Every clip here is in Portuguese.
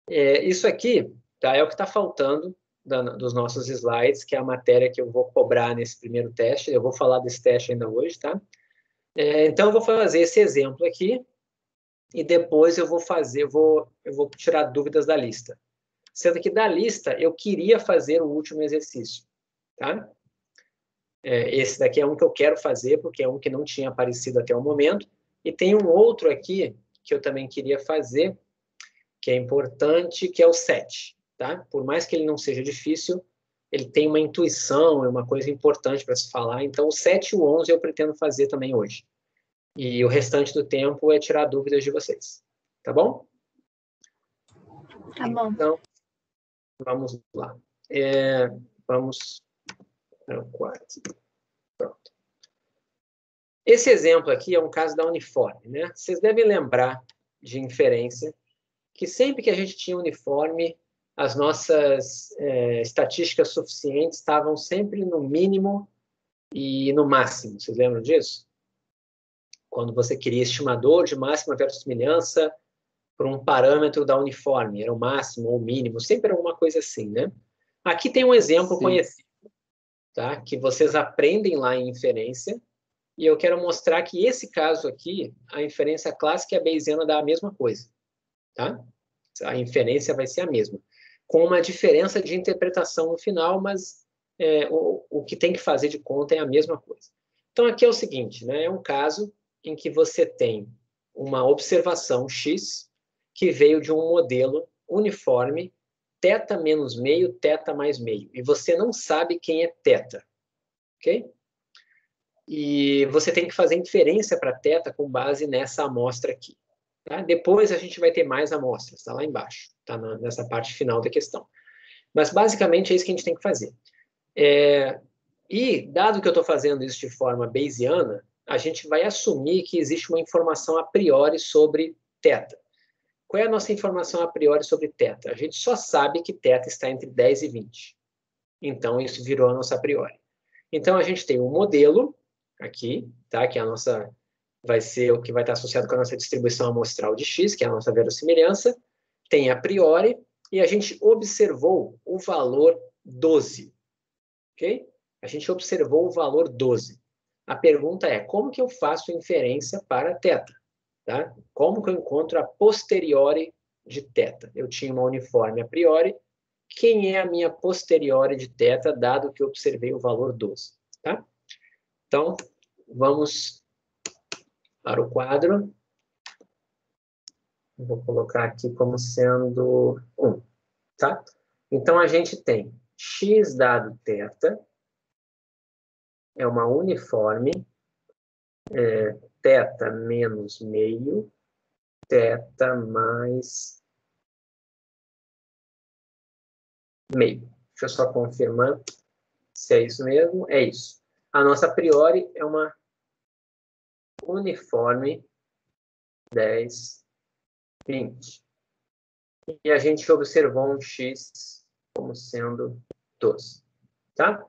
Isso aqui, tá, é o que está faltando dos nossos slides, que é a matéria que eu vou cobrar nesse primeiro teste. Eu vou falar desse teste ainda hoje, tá? Então, eu vou fazer esse exemplo aqui e depois eu vou tirar dúvidas da lista. Sendo que da lista, eu queria fazer o último exercício, tá? Esse daqui é um que eu quero fazer, porque é um que não tinha aparecido até o momento. E tem um outro aqui que eu também queria fazer, que é importante, que é o 7, tá? Por mais que ele não seja difícil, ele tem uma intuição, é uma coisa importante para se falar. Então, o 7 e o 11 eu pretendo fazer também hoje. E o restante do tempo é tirar dúvidas de vocês. Tá bom? Tá bom. Então, vamos lá. Vamos para o quarto. Pronto. Esse exemplo aqui é um caso da uniforme, né? Vocês devem lembrar de inferência que sempre que a gente tinha uniforme, as nossas estatísticas suficientes estavam sempre no mínimo e no máximo. Vocês lembram disso? Quando você queria estimador de máxima verossimilhança para um parâmetro da uniforme, era o máximo ou o mínimo, sempre era alguma coisa assim, né? Aqui tem um exemplo conhecido, tá? Que vocês aprendem lá em inferência, e eu quero mostrar que esse caso aqui, a inferência clássica e a bayesiana dá a mesma coisa, tá? A inferência vai ser a mesma, com uma diferença de interpretação no final, mas o que tem que fazer de conta é a mesma coisa. Então, aqui é o seguinte, né? É um caso em que você tem uma observação X que veio de um modelo uniforme, θ menos meio, θ mais meio, e você não sabe quem é θ, ok? E você tem que fazer inferência para θ com base nessa amostra aqui. Tá? Depois a gente vai ter mais amostras, está lá embaixo, está nessa parte final da questão. Mas basicamente é isso que a gente tem que fazer. E, dado que eu estou fazendo isso de forma bayesiana, a gente vai assumir que existe uma informação a priori sobre θ. Qual é a nossa informação a priori sobre θ? A gente só sabe que θ está entre 10 e 20. Então, isso virou a nossa a priori. Então, a gente tem um modelo aqui, tá? Que é a nossa, vai ser o que vai estar associado com a nossa distribuição amostral de X, que é a nossa verossimilhança. Tem a priori, e a gente observou o valor 12. Ok? A gente observou o valor 12. A pergunta é, como que eu faço inferência para θ? Tá? Como que eu encontro a posteriori de θ? Eu tinha uma uniforme a priori. Quem é a minha posteriori de θ, dado que eu observei o valor 12? Tá? Então, vamos para o quadro. Vou colocar aqui como sendo 1. Tá? Então, a gente tem x dado θ, é uma uniforme, θ menos meio, θ mais meio. Deixa eu só confirmar se é isso mesmo. É isso. A nossa a priori é uma uniforme 10, 20. E a gente observou um x como sendo 12. Tá?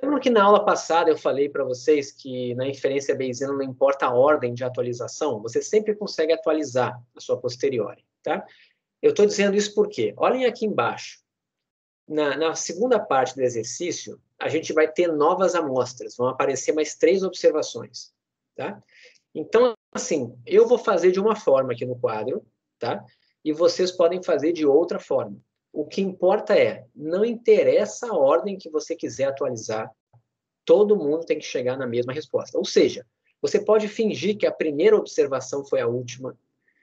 Lembram que na aula passada eu falei para vocês que na inferência bayesiana não importa a ordem de atualização, você sempre consegue atualizar a sua posteriori. Tá? Eu estou dizendo isso porque, olhem aqui embaixo. Na segunda parte do exercício, a gente vai ter novas amostras, vão aparecer mais 3 observações. Tá? Então, assim, eu vou fazer de uma forma aqui no quadro, tá? E vocês podem fazer de outra forma. O que importa é, não interessa a ordem que você quiser atualizar, todo mundo tem que chegar na mesma resposta. Ou seja, você pode fingir que a primeira observação foi a última,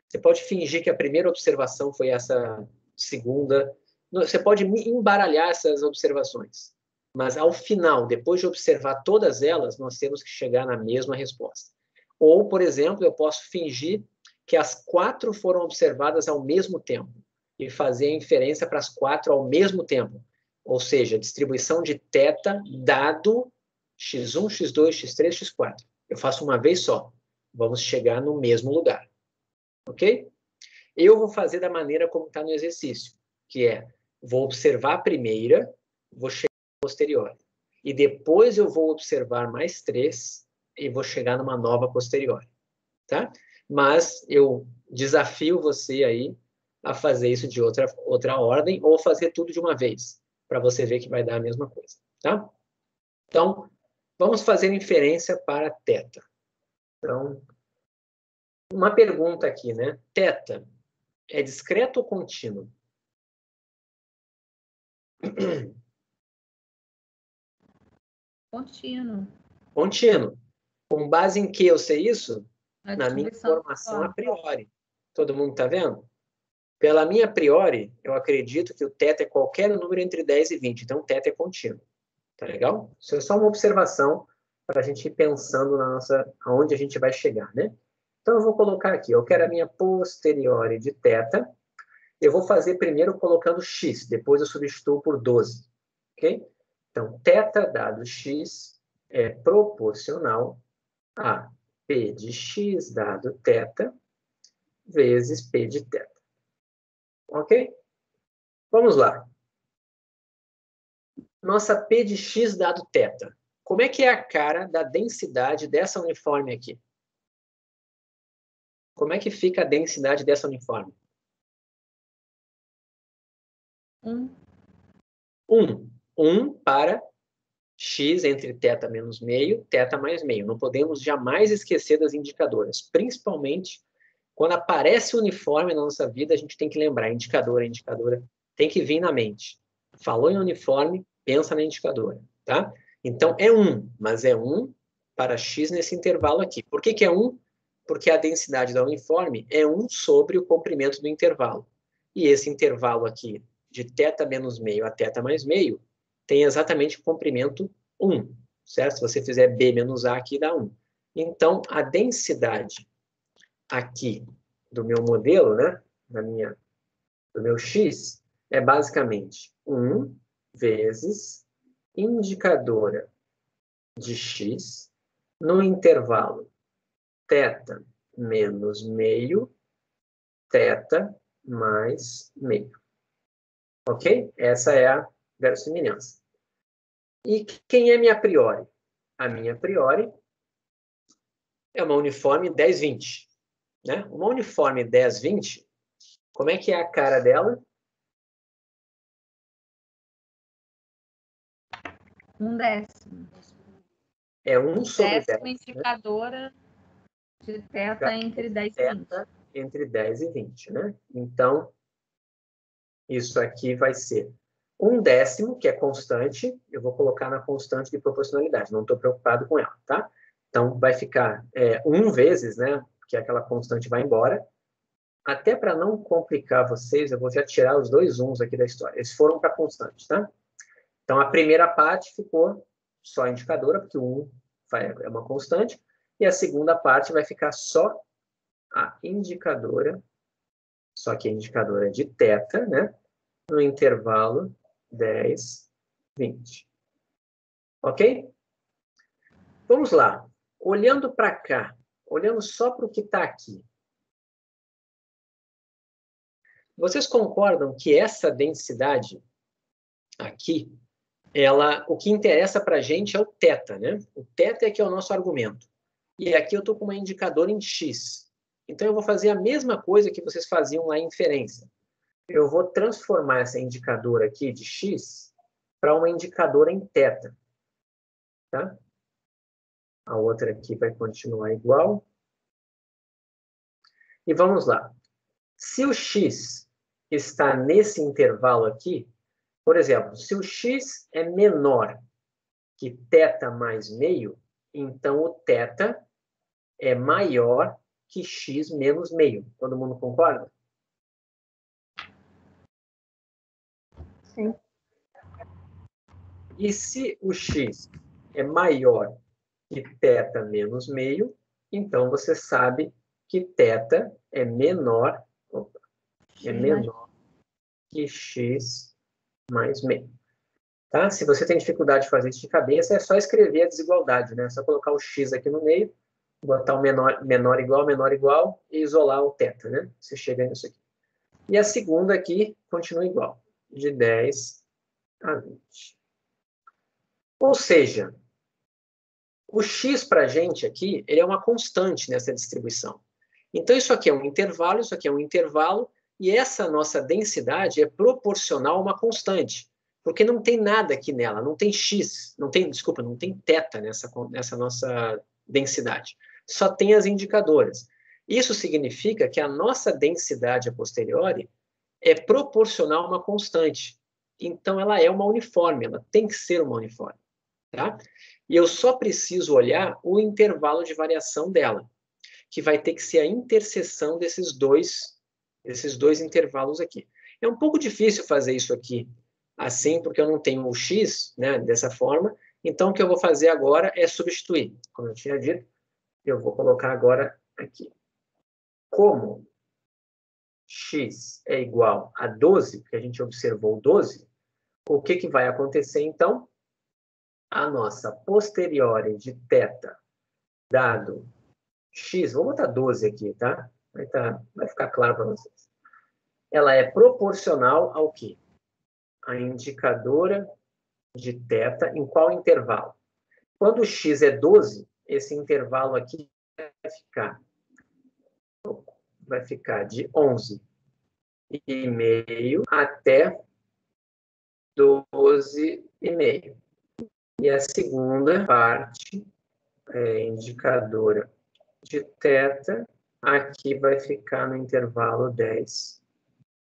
você pode fingir que a primeira observação foi essa segunda, você pode embaralhar essas observações. Mas, ao final, depois de observar todas elas, nós temos que chegar na mesma resposta. Ou, por exemplo, eu posso fingir que as 4 foram observadas ao mesmo tempo e fazer a inferência para as 4 ao mesmo tempo. Ou seja, distribuição de θ dado x1, x2, x3, x4. Eu faço uma vez só. Vamos chegar no mesmo lugar. Ok? Eu vou fazer da maneira como está no exercício, que é, vou observar a primeira, vou chegar na posterior. E depois eu vou observar mais 3 e vou chegar numa nova posterior. Tá? Mas eu desafio você aí a fazer isso de outra ordem ou fazer tudo de uma vez, para você ver que vai dar a mesma coisa, tá? Então, vamos fazer inferência para θ. Então, uma pergunta aqui, né? θ é discreto ou contínuo? Contínuo. Contínuo. Com base em que eu sei isso? Na minha Distribuição informação a uniforme. priori. Todo mundo está vendo? Pela minha a priori, eu acredito que o θ é qualquer número entre 10 e 20. Então, θ é contínuo. Tá legal? Isso é só uma observação para a gente ir pensando aonde a gente vai chegar, né? Então, eu vou colocar aqui. Eu quero a minha posteriori de θ. Eu vou fazer primeiro colocando x. Depois eu substituo por 12. Ok? Então, θ dado x é proporcional a P de x dado θ vezes P de θ. Ok? Vamos lá. Nossa P de x dado θ. Como é que é a cara da densidade dessa uniforme aqui? Como é que fica a densidade dessa uniforme? 1. 1 para x entre θ menos meio, θ mais meio. Não podemos jamais esquecer das indicadoras. Principalmente quando aparece uniforme na nossa vida, a gente tem que lembrar. Indicadora tem que vir na mente. Falou em uniforme, pensa na indicadora. Tá? Então, é 1, mas é 1 para x nesse intervalo aqui. Por que é 1? Porque a densidade da uniforme é 1 sobre o comprimento do intervalo. E esse intervalo aqui, de θ menos meio a θ mais meio, tem exatamente o comprimento 1, certo? Se você fizer B menos A aqui, dá 1. Então, a densidade aqui do meu modelo, né, do meu x, é basicamente 1 vezes indicadora de x no intervalo θ menos meio, θ mais meio. Ok? Essa é a verossimilhança. E quem é minha a priori? A minha a priori é uma uniforme 10-20. Né? Uma uniforme 10-20, como é que é a cara dela? 1/10. É 1 sobre 10. Décima indicadora de θ entre 10 e 20. Θ entre 10 e 20, né? Então, isso aqui vai ser 1/10, que é constante. Eu vou colocar na constante de proporcionalidade. Não estou preocupado com ela, tá? Então, vai ficar 1 vezes, né? Que aquela constante vai embora. Até para não complicar vocês, eu vou já tirar os dois 1s aqui da história. Eles foram para constante, tá? Então, a primeira parte ficou só indicadora, porque o 1 é uma constante. E a segunda parte vai ficar só a indicadora, só que a indicadora de θ, né? No intervalo 10, 20. Ok? Vamos lá. Olhando para cá, olhando só para o que está aqui. Vocês concordam que essa densidade aqui, o que interessa para a gente é o θ, né? O θ é que é o nosso argumento. E aqui eu estou com uma indicadora em x. Então, eu vou fazer a mesma coisa que vocês faziam lá em inferência. Eu vou transformar essa indicadora aqui de x para uma indicadora em θ. Tá? A outra aqui vai continuar igual. E vamos lá. Se o x está nesse intervalo aqui, por exemplo, se o x é menor que θ mais meio, então o θ é maior que x menos meio. Todo mundo concorda? Sim. E se o x é maior que θ menos meio, então você sabe que θ é menor que x mais meio. Tá? Se você tem dificuldade de fazer isso de cabeça, é só escrever a desigualdade, né? É só colocar o x aqui no meio, botar o menor igual e isolar o θ, né? Você chega nisso aqui. E a segunda aqui continua igual, de 10 a 20. Ou seja, o x para a gente aqui, ele é uma constante nessa distribuição. Então, isso aqui é um intervalo, isso aqui é um intervalo, E essa nossa densidade é proporcional a uma constante, porque não tem nada aqui nela, não tem x, não tem θ nessa nossa densidade. Só tem as indicadoras. Isso significa que a nossa densidade a posteriori é proporcional a uma constante. Então, ela é uma uniforme, ela tem que ser uma uniforme. Tá? E eu só preciso olhar o intervalo de variação dela, que vai ter que ser a interseção desses dois intervalos aqui. É um pouco difícil fazer isso aqui assim, porque eu não tenho o x, né, dessa forma. Então, o que eu vou fazer agora é substituir. Como eu tinha dito, eu vou colocar agora aqui. Como x é igual a 12, porque a gente observou 12, o que vai acontecer, então? A nossa posteriori de θ dado x, vou botar 12 aqui, tá? Vai ficar claro para vocês. Ela é proporcional ao quê? A indicadora de θ em qual intervalo? Quando x é 12, esse intervalo aqui vai ficar de 11,5 até 12,5. E a segunda parte é indicadora de θ, aqui vai ficar no intervalo 10,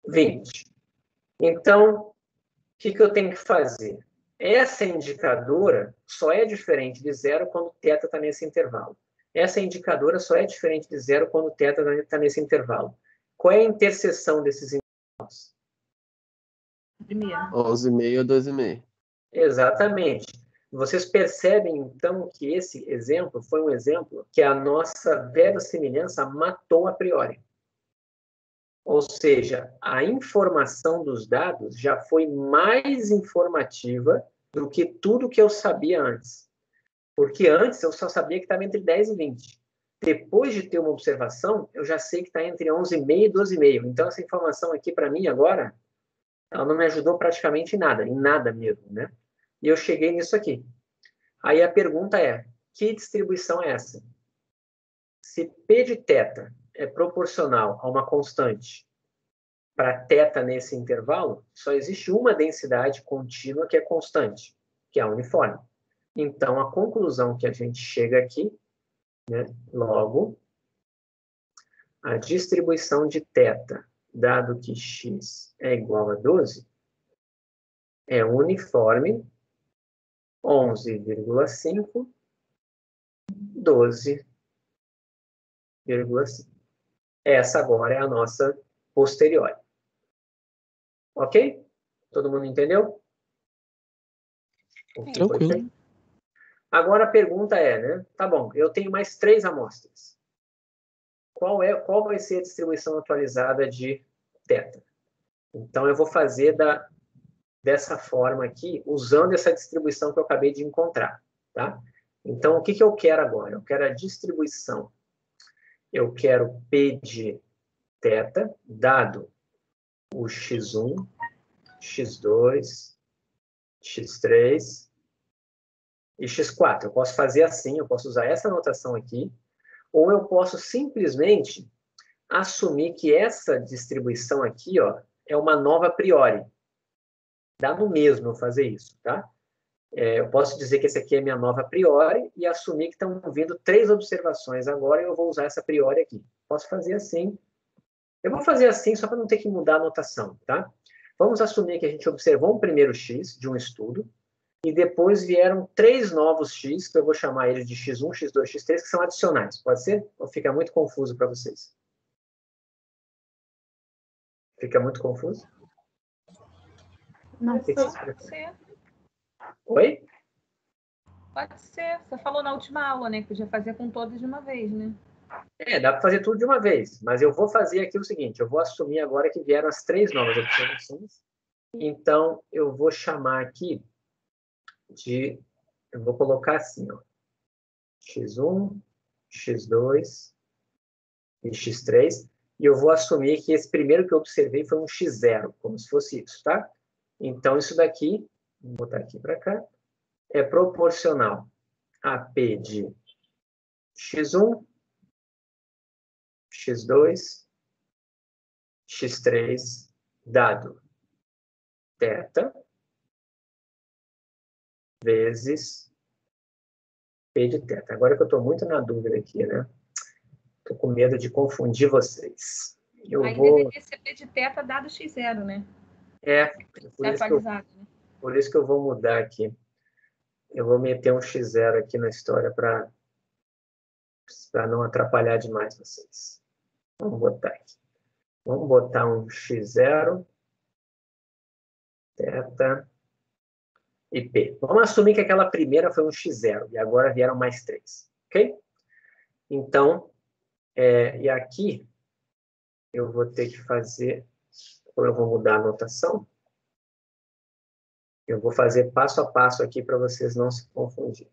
20. Então, o que eu tenho que fazer? Essa indicadora só é diferente de zero quando θ está nesse intervalo. Essa indicadora só é diferente de zero quando θ está nesse intervalo. Qual é a interseção desses intervalos? Primeiro. 11,5 a 12,5. Exatamente. Vocês percebem, então, que esse exemplo foi um exemplo que a nossa verossimilhança matou a priori. Ou seja, a informação dos dados já foi mais informativa do que tudo que eu sabia antes. Porque antes eu só sabia que estava entre 10 e 20. Depois de ter uma observação, eu já sei que está entre 11,5 e 12,5. Então, essa informação aqui, para mim, agora, ela não me ajudou praticamente em nada mesmo, né? E eu cheguei nisso aqui. Aí a pergunta é, que distribuição é essa? Se P de θ é proporcional a uma constante para θ nesse intervalo, só existe uma densidade contínua que é constante, que é a uniforme. Então, a conclusão que a gente chega aqui, né, logo, a distribuição de θ, dado que x é igual a 12, é uniforme 11,5, 12,5. Essa agora é a nossa posteriori. Ok? Todo mundo entendeu? Tranquilo. Agora a pergunta é, né? Tá bom, eu tenho mais 3 amostras. Qual vai ser a distribuição atualizada de θ? Então, eu vou fazer dessa forma aqui, usando essa distribuição que eu acabei de encontrar. Tá? Então, o que eu quero agora? Eu quero a distribuição. Eu quero P de θ, dado o x1, x2, x3 e x4. Eu posso fazer assim, eu posso usar essa notação aqui, ou eu posso simplesmente assumir que essa distribuição aqui, ó, é uma nova a priori. Dá no mesmo eu fazer isso, tá? Eu posso dizer que esse aqui é minha nova a priori e assumir que estão vindo 3 observações agora e eu vou usar essa a priori aqui. Posso fazer assim. Eu vou fazer assim só para não ter que mudar a notação, tá? Vamos assumir que a gente observou um primeiro x de um estudo e depois vieram 3 novos x, que eu vou chamar eles de x1, x2, x3, que são adicionais. Pode ser? Ou fica muito confuso para vocês? Fica muito confuso? Não, O que vocês pode ser. Oi? Pode ser. Você falou na última aula, né? Que podia fazer com todos de uma vez, né? Dá para fazer tudo de uma vez, mas eu vou fazer aqui o seguinte, eu vou assumir agora que vieram as 3 novas observações, então eu vou chamar aqui eu vou colocar assim, ó, x1, x2 e x3, e eu vou assumir que esse primeiro que eu observei foi um x0, como se fosse isso, tá? Então isso daqui, vou botar aqui para cá, é proporcional a P de x1, x2 x3 dado θ vezes P de θ. Agora que eu estou muito na dúvida aqui, né? Estou com medo de confundir vocês. Aí deveria ser P de θ dado x0, né? Por isso que eu vou mudar aqui. Eu vou meter um x0 aqui na história para não atrapalhar demais vocês. Vamos botar aqui. Vamos botar um x0, θ e P. Vamos assumir que aquela primeira foi um x0 e agora vieram mais 3. Ok? Então, e aqui eu vou ter que fazer, ou eu vou mudar a notação, eu vou fazer passo a passo aqui para vocês não se confundirem.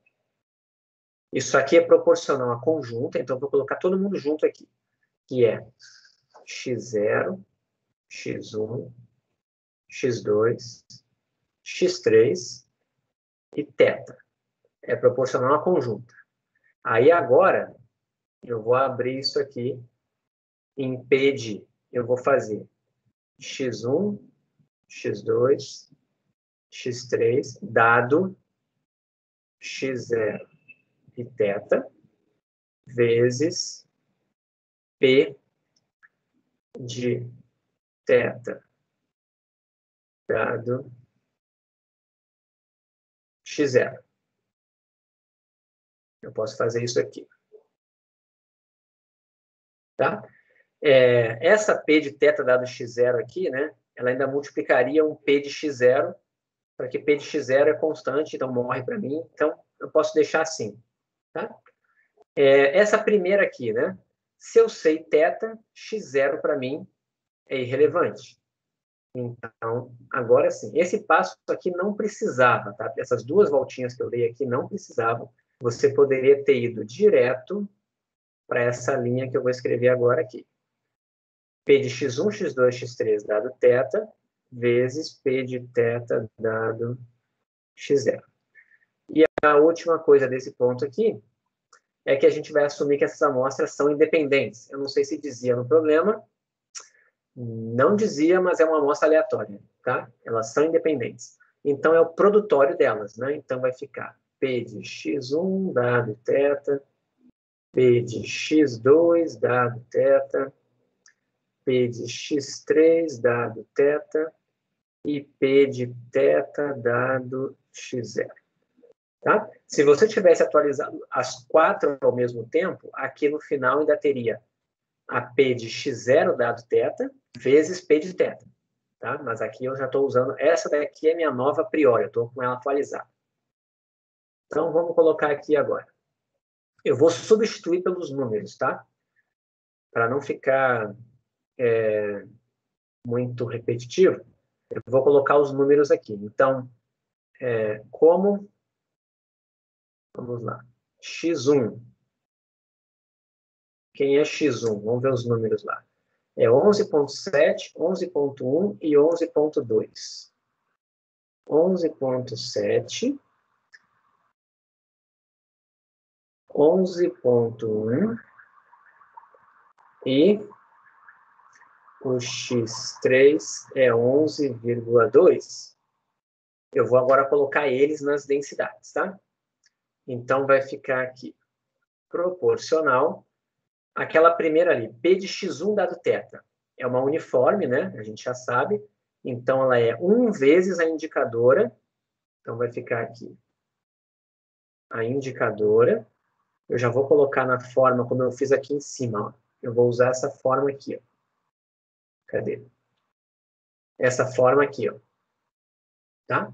Isso aqui é proporcional à conjunta, então eu vou colocar todo mundo junto aqui, que é x0, x1, x2, x3 e θ. É proporcional à conjunta. Aí agora, eu vou abrir isso aqui em P de, eu vou fazer x1, x2, x3, dado x0 e θ, vezes P de θ, dado x0. Eu posso fazer isso aqui. Tá? Essa P de θ dado x0 aqui, né? Ela ainda multiplicaria um P de x0, para que P de x0 é constante, então morre para mim. Então, eu posso deixar assim. Tá? Essa primeira aqui, né? Se eu sei θ, x0 para mim é irrelevante. Então, agora sim. Esse passo aqui não precisava, tá? Essas duas voltinhas que eu dei aqui não precisavam. Você poderia ter ido direto para essa linha que eu vou escrever agora aqui. P de x1, x2, x3 dado θ, vezes P de θ dado x0. E a última coisa desse ponto aqui é que a gente vai assumir que essas amostras são independentes. Eu não sei se dizia no problema, não dizia, mas é uma amostra aleatória, tá? Elas são independentes. Então, é o produtório delas, né? Então, vai ficar P de x1 dado θ, P de x2 dado θ, P de x3 dado θ e P de θ dado x0. Tá? Se você tivesse atualizado as 4 ao mesmo tempo, aqui no final ainda teria a P de x0 dado θ vezes P de θ. Tá? Mas aqui eu já estou usando, essa daqui é minha nova a priori, eu estou com ela atualizada. Então, vamos colocar aqui agora. Eu vou substituir pelos números, tá? Para não ficar muito repetitivo, eu vou colocar os números aqui. Então, vamos lá, x1. Quem é x1? Vamos ver os números lá. É 11.7, 11.1 e 11.2. 11.7, 11.1 e o x3 é 11,2. Eu vou agora colocar eles nas densidades, tá? Então, vai ficar aqui proporcional àquela primeira ali, P de x1 dado θ. É uma uniforme, né? A gente já sabe. Então, ela é 1 vezes a indicadora. Então, vai ficar aqui a indicadora. Eu já vou colocar na forma como eu fiz aqui em cima. Ó. Eu vou usar essa forma aqui. Ó. Cadê? Essa forma aqui. Ó. Tá?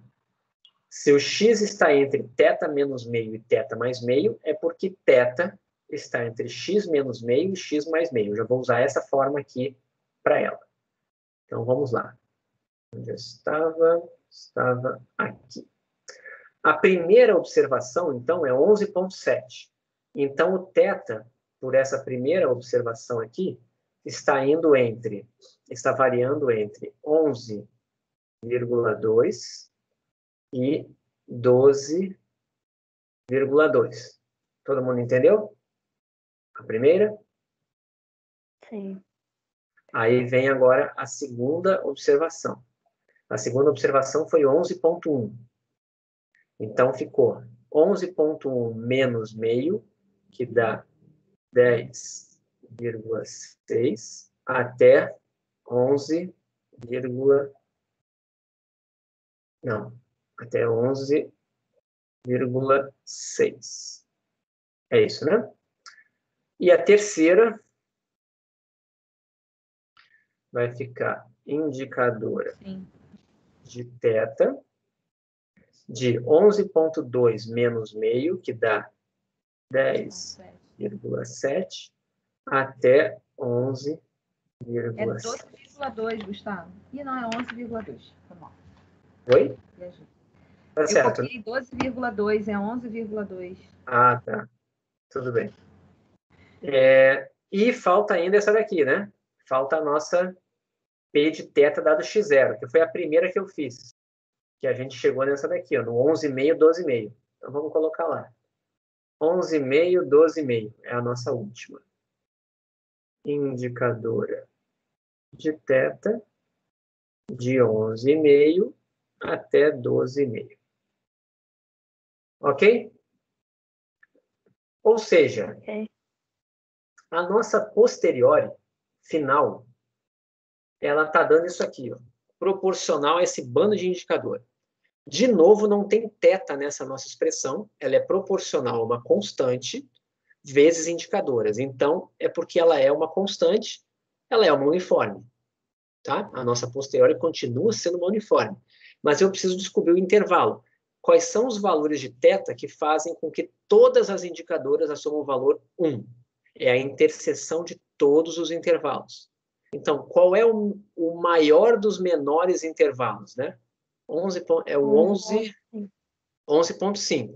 Se o x está entre θ menos meio e θ mais meio, é porque θ está entre x menos meio e x mais meio. Eu já vou usar essa forma aqui para ela. Então, vamos lá. Onde eu estava? Estava aqui. A primeira observação, então, é 11.7. Então, o θ, por essa primeira observação aqui, está variando entre 11,2 e 12,2. Todo mundo entendeu? A primeira? Sim. Aí vem agora a segunda observação. A segunda observação foi 11,1. Então, ficou 11,1 menos meio, que dá 10,6, até 11, não, até 11,6. É isso, né? E a terceira vai ficar indicadora Sim. de θ de 11,2 menos meio, que dá 10,7, até 11,6. É 12,2, Gustavo. Ih, não, é 11,2. Foi mal. Oi? Viajei. Tá Eu certo. copiei 12,2, é 11,2. Ah, tá. Tudo bem. E falta ainda essa daqui, né? Falta a nossa P de θ dado x0, que foi a primeira que eu fiz. Que a gente chegou nessa daqui, ó, no 11,5, 12,5. Então, vamos colocar lá. 11,5, 12,5. É a nossa última. Indicadora de θ de 11,5 até 12,5. Ok? Ou seja, Ok. a nossa posteriori final, ela está dando isso aqui, ó, proporcional a esse bando de indicador. De novo, não tem θ nessa nossa expressão, ela é proporcional a uma constante vezes indicadoras. Então, é porque ela é uma constante, ela é uma uniforme. Tá? A nossa posteriori continua sendo uma uniforme. Mas eu preciso descobrir o intervalo. Quais são os valores de θ que fazem com que todas as indicadoras assumam o valor 1? É a interseção de todos os intervalos. Então, qual é o maior dos menores intervalos, né? 11, é o 11,5.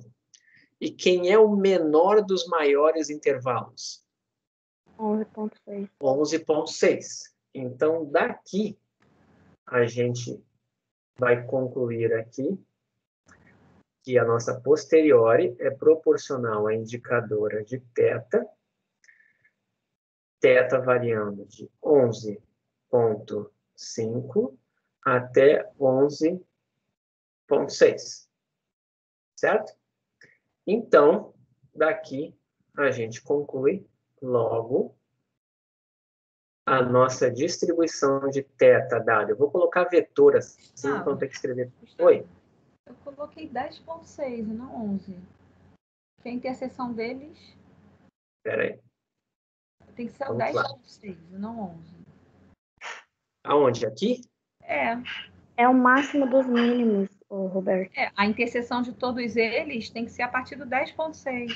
E quem é o menor dos maiores intervalos? 11,6. 11,6. Então, daqui, a gente vai concluir aqui que a nossa posteriori é proporcional à indicadora de θ, θ variando de 11,5 até 11,6. Certo? Então, daqui a gente conclui logo a nossa distribuição de θ dada. Eu vou colocar vetor assim, então tem que escrever. Oi? Eu coloquei 10,6 e não 11. Que a interseção deles Espera aí. tem que ser o Vamos lá. 10,6 e não 11. Aonde? Aqui? É o máximo dos mínimos, ô, Roberto. A interseção de todos eles tem que ser a partir do 10,6.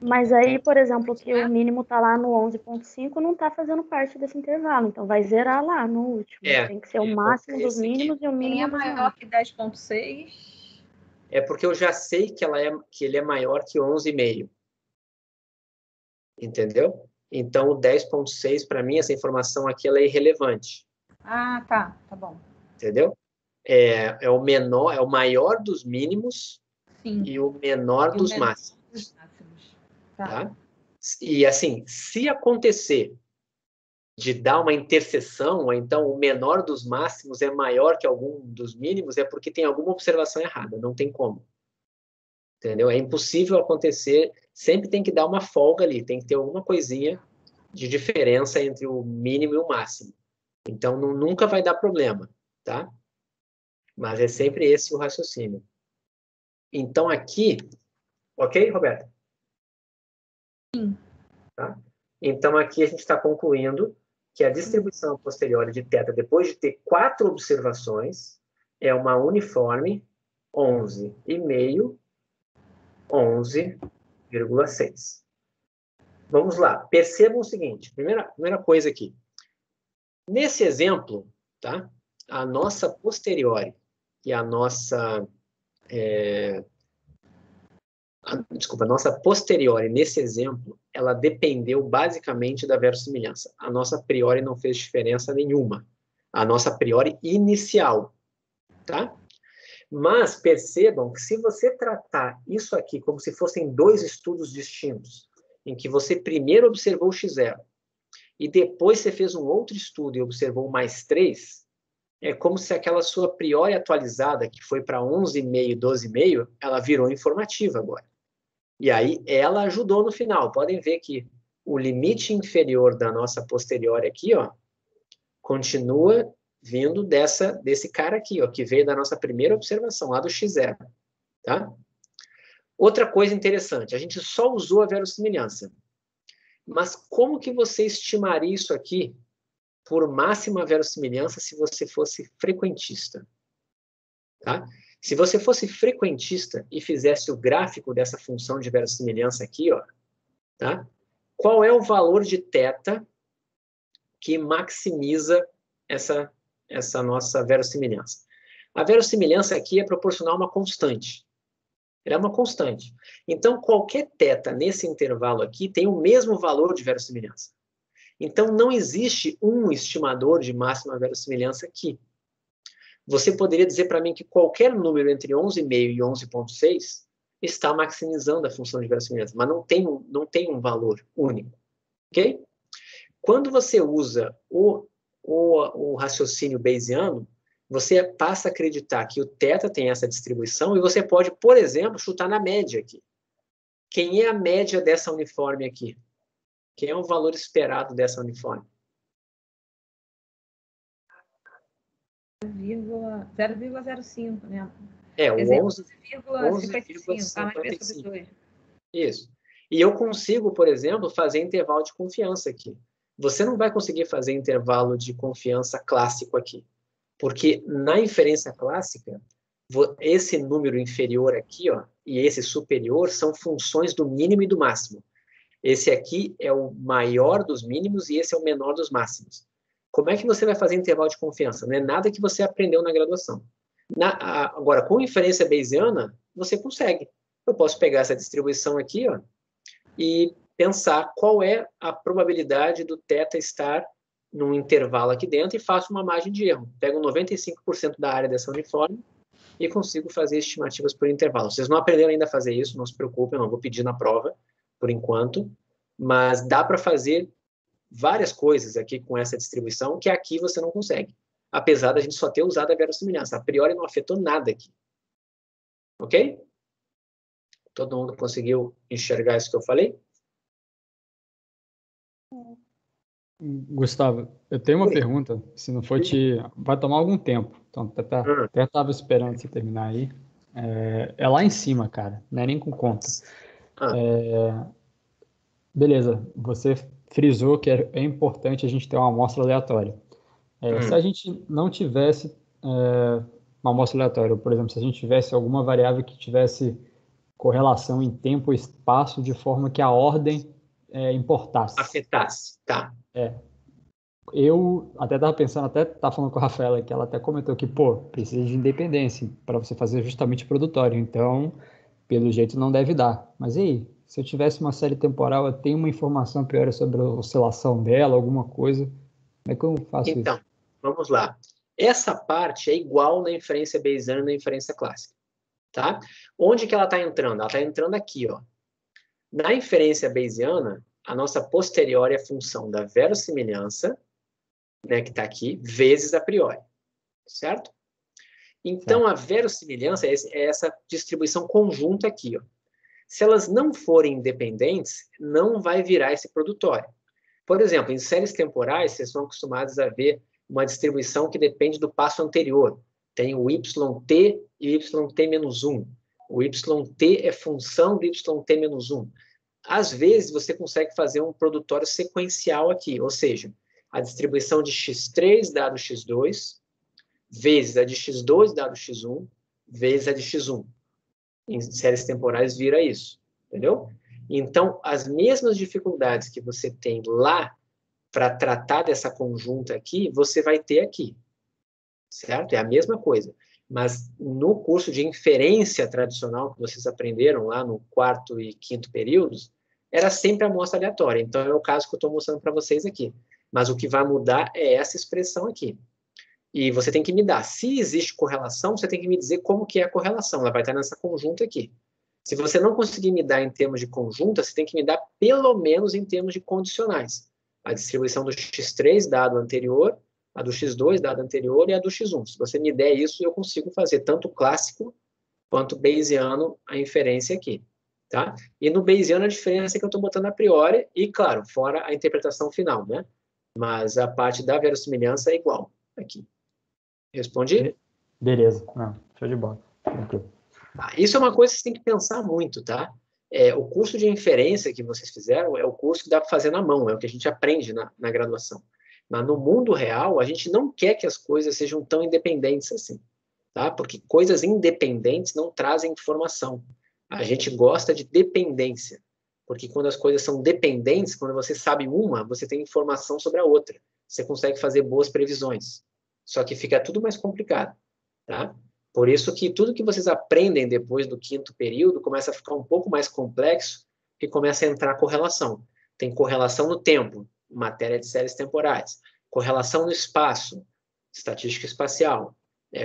Mas aí, por exemplo, que o mínimo tá lá no 11,5 não tá fazendo parte desse intervalo. Então vai zerar lá no último. Tem que ser o máximo dos mínimos e o Quem mínimo é dos maior que 10,6? É porque eu já sei que ele é maior que 11,5. Entendeu? Então, o 10,6, para mim, essa informação aqui ela é irrelevante. Ah, tá. Tá bom. Entendeu? É o menor, é o maior dos mínimos. Sim. E o menor dos máximos. Tá? E, assim, se acontecer de dar uma interseção, ou então o menor dos máximos é maior que algum dos mínimos, é porque tem alguma observação errada. Não tem como. Entendeu? É impossível acontecer, sempre tem que dar uma folga ali, tem que ter alguma coisinha de diferença entre o mínimo e o máximo. Então, nunca vai dar problema, tá? Mas é sempre esse o raciocínio. Então, aqui... Ok, Roberto? Sim. Tá? Então, aqui a gente está concluindo que a distribuição posterior de θ, depois de ter 4 observações, é uma uniforme 11,5, 11,6. Vamos lá. Percebam o seguinte. Primeira coisa aqui. Nesse exemplo, tá? A nossa posteriori e a nossa... a nossa posteriori nesse exemplo, ela dependeu basicamente da verossimilhança. A nossa priori não fez diferença nenhuma. A nossa priori inicial, tá? Mas percebam que se você tratar isso aqui como se fossem 2 estudos distintos, em que você primeiro observou o x0 e depois você fez um outro estudo e observou mais 3, é como se aquela sua priori atualizada, que foi para 11,5, 12,5, ela virou informativa agora. E aí ela ajudou no final. Podem ver que o limite inferior da nossa posterior aqui, ó, continua vindo desse cara aqui, ó, que veio da nossa primeira observação, lá do x0. Tá? Outra coisa interessante, a gente só usou a verossimilhança. Mas como que você estimaria isso aqui por máxima verossimilhança se você fosse frequentista? Tá? Se você fosse frequentista e fizesse o gráfico dessa função de verossimilhança aqui, ó, tá? Qual é o valor de θ que maximiza essa nossa verossimilhança? A verossimilhança aqui é proporcional a uma constante. Ela é uma constante. Então, qualquer θ nesse intervalo aqui tem o mesmo valor de verossimilhança. Então, não existe um estimador de máxima verossimilhança aqui. Você poderia dizer para mim que qualquer número entre 11,5 e 11,6 está maximizando a função de verossimilhança, mas não tem um valor único. Ok? Quando você usa o raciocínio bayesiano, você passa a acreditar que o θ tem essa distribuição e você pode, por exemplo, chutar na média aqui. Quem é a média dessa uniforme aqui? Quem é o valor esperado dessa uniforme? 0,05, né? É, o 11,55. Isso. E eu consigo, por exemplo, fazer intervalo de confiança aqui. Você não vai conseguir fazer intervalo de confiança clássico aqui. Porque na inferência clássica, esse número inferior aqui, ó, e esse superior são funções do mínimo e do máximo. Esse aqui é o maior dos mínimos e esse é o menor dos máximos. Como é que você vai fazer intervalo de confiança? Não é nada que você aprendeu na graduação. Agora, com inferência bayesiana, você consegue. Eu posso pegar essa distribuição aqui, ó, e pensar qual é a probabilidade do θ estar num intervalo aqui dentro e faço uma margem de erro. Pego 95% da área dessa uniforme e consigo fazer estimativas por intervalo. Vocês não aprenderam ainda a fazer isso, não se preocupem, eu não vou pedir na prova, por enquanto, mas dá para fazer várias coisas aqui com essa distribuição que aqui você não consegue, apesar da gente só ter usado a verossimilhança. A priori não afetou nada aqui. Ok? Todo mundo conseguiu enxergar isso que eu falei? Gustavo, eu tenho uma pergunta, se não for vai tomar algum tempo, então até estava esperando você terminar aí. É lá em cima, cara, não é nem com conta. Beleza, você frisou que é importante a gente ter uma amostra aleatória. Se a gente não tivesse uma amostra aleatória, por exemplo, se a gente tivesse alguma variável que tivesse correlação em tempo e espaço de forma que a ordem importasse. Afetasse, tá. Eu até estava pensando, falando com a Rafaela, que ela até comentou que, precisa de independência para você fazer justamente produtório, então, pelo jeito, não deve dar. Mas e aí, se eu tivesse uma série temporal, eu tenho uma informação pior sobre a oscilação dela, alguma coisa, como é que eu faço isso? Então, vamos lá. Essa parte é igual na inferência bayesiana e na inferência clássica, tá? Onde que ela está entrando? Ela está entrando aqui, ó. Na inferência bayesiana, a nossa posterior é a função da verossimilhança, né, que está aqui, vezes a priori, certo? Então, a verossimilhança é essa distribuição conjunta aqui, ó. Se elas não forem independentes, não vai virar esse produtório. Por exemplo, em séries temporais, vocês são acostumados a ver uma distribuição que depende do passo anterior. Tem o YT e o YT-1. O YT é função do YT-1. Às vezes, você consegue fazer um produtório sequencial aqui, ou seja, a distribuição de x3 dado x2, vezes a de x2 dado x1, vezes a de x1. Em séries temporais vira isso, entendeu? Então, as mesmas dificuldades que você tem lá para tratar dessa conjunta aqui, você vai ter aqui, certo? É a mesma coisa. Mas no curso de inferência tradicional que vocês aprenderam lá no 4º e 5º períodos, era sempre a amostra aleatória. Então, é o caso que eu estou mostrando para vocês aqui. Mas o que vai mudar é essa expressão aqui. E você tem que me dar. Se existe correlação, você tem que me dizer como que é a correlação. Ela vai estar nessa conjunta aqui. Se você não conseguir me dar em termos de conjunta, você tem que me dar pelo menos em termos de condicionais. a distribuição do x3 dado anterior, a do x2 dado anterior e a do x1. Se você me der isso, eu consigo fazer tanto clássico quanto bayesiano a inferência aqui. Tá? E no bayesiano a diferença é que eu estou botando a priori e, claro, fora a interpretação final, né? Mas a parte da verossimilhança é igual aqui. Respondi? Beleza. Não, show de bola. Tranquilo. Isso é uma coisa que você tem que pensar muito, tá? O curso de inferência que vocês fizeram é o curso que dá para fazer na mão, é o que a gente aprende na graduação. Mas no mundo real, a gente não quer que as coisas sejam tão independentes assim, tá? Porque coisas independentes não trazem informação. A gente gosta de dependência, porque quando as coisas são dependentes, quando você sabe uma, você tem informação sobre a outra. Você consegue fazer boas previsões. Só que fica tudo mais complicado, tá? Por isso que tudo que vocês aprendem depois do 5º período começa a ficar um pouco mais complexo, que começa a entrar correlação. Tem correlação no tempo, matéria de séries temporais. Correlação no espaço, estatística espacial.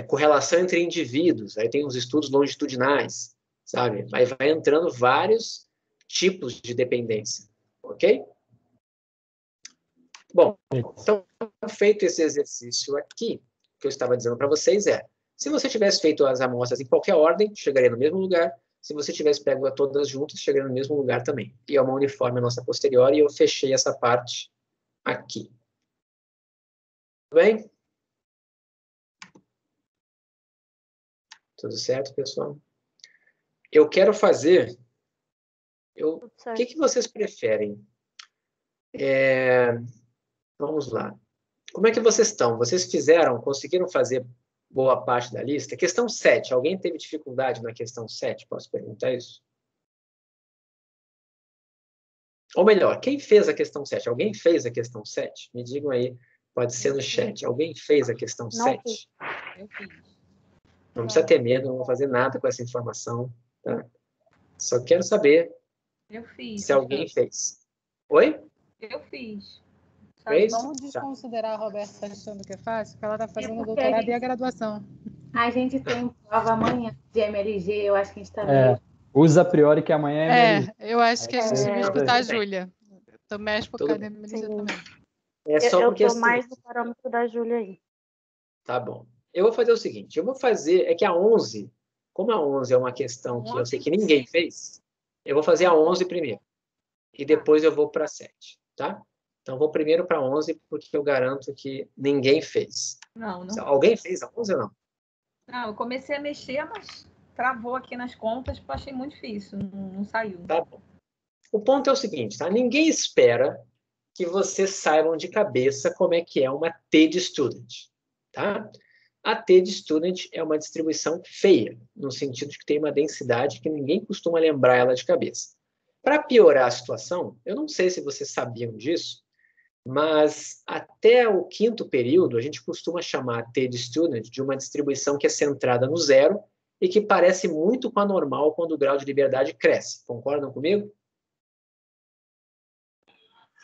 Correlação entre indivíduos, aí tem os estudos longitudinais, sabe? Aí vai entrando vários tipos de dependência, ok? Bom, então, feito esse exercício aqui, o que eu estava dizendo para vocês se você tivesse feito as amostras em qualquer ordem, chegaria no mesmo lugar. Se você tivesse pego todas juntas, chegaria no mesmo lugar também. E é uma uniforme a nossa posterior, e eu fechei essa parte aqui. Tudo bem? Tudo certo, pessoal? Eu quero fazer... O que vocês preferem? Vamos lá. Como é que vocês estão? Vocês conseguiram fazer boa parte da lista? Questão 7. Alguém teve dificuldade na questão 7? Posso perguntar isso? Ou melhor, quem fez a questão 7? Alguém fez a questão 7? Me digam aí. Pode ser no chat. Alguém fez a questão 7? Eu fiz. Não precisa ter medo, não vou fazer nada com essa informação. Tá? Só quero saber se alguém fez. Oi? Eu fiz. Fez? Vamos desconsiderar a Roberta está achando que é fácil, porque ela está fazendo o doutorado e a graduação. A gente tem prova amanhã de MLG, eu acho que a gente está meio... Usa a priori que amanhã é MLG. Eu acho que a gente devia escutar a Júlia. Estou mais focada em MLG também. É só eu porque estou mais no parâmetro da Júlia aí. Tá bom. Eu vou fazer o seguinte, é que a 11, como a 11 é uma questão que eu sei que ninguém fez, eu vou fazer a 11 primeiro. E depois eu vou para a 7, tá? Então, eu vou primeiro para a 11, porque eu garanto que ninguém fez. Não. Alguém fez a 11 ou não? Não, eu comecei a mexer, mas travou aqui nas contas, porque eu achei muito difícil, não saiu. Tá bom. O ponto é o seguinte, tá? Ninguém espera que vocês saibam de cabeça como é que é uma T de student, tá? A T de student é uma distribuição feia, no sentido de que tem uma densidade que ninguém costuma lembrar ela de cabeça. Para piorar a situação, eu não sei se vocês sabiam disso, mas até o 5º período, a gente costuma chamar a T de student de uma distribuição que é centrada no zero e que parece muito com a normal quando o grau de liberdade cresce. Concordam comigo?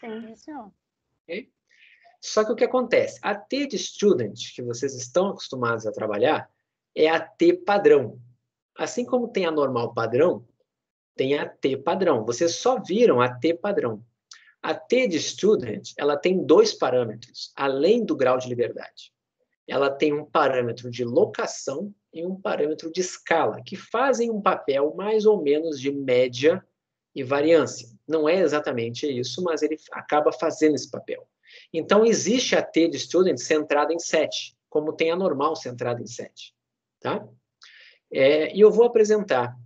Sim, senhor. Okay? Só que o que acontece? A T de student, que vocês estão acostumados a trabalhar, é a T padrão. Assim como tem a normal padrão, tem a T padrão. Vocês só viram a T padrão. A T de student, ela tem 2 parâmetros, além do grau de liberdade. Ela tem um parâmetro de locação e um parâmetro de escala, que fazem um papel mais ou menos de média e variância. Não é exatamente isso, mas ele acaba fazendo esse papel. Então, existe a T de student centrada em 7, como tem a normal centrada em 7. Tá? E eu vou apresentar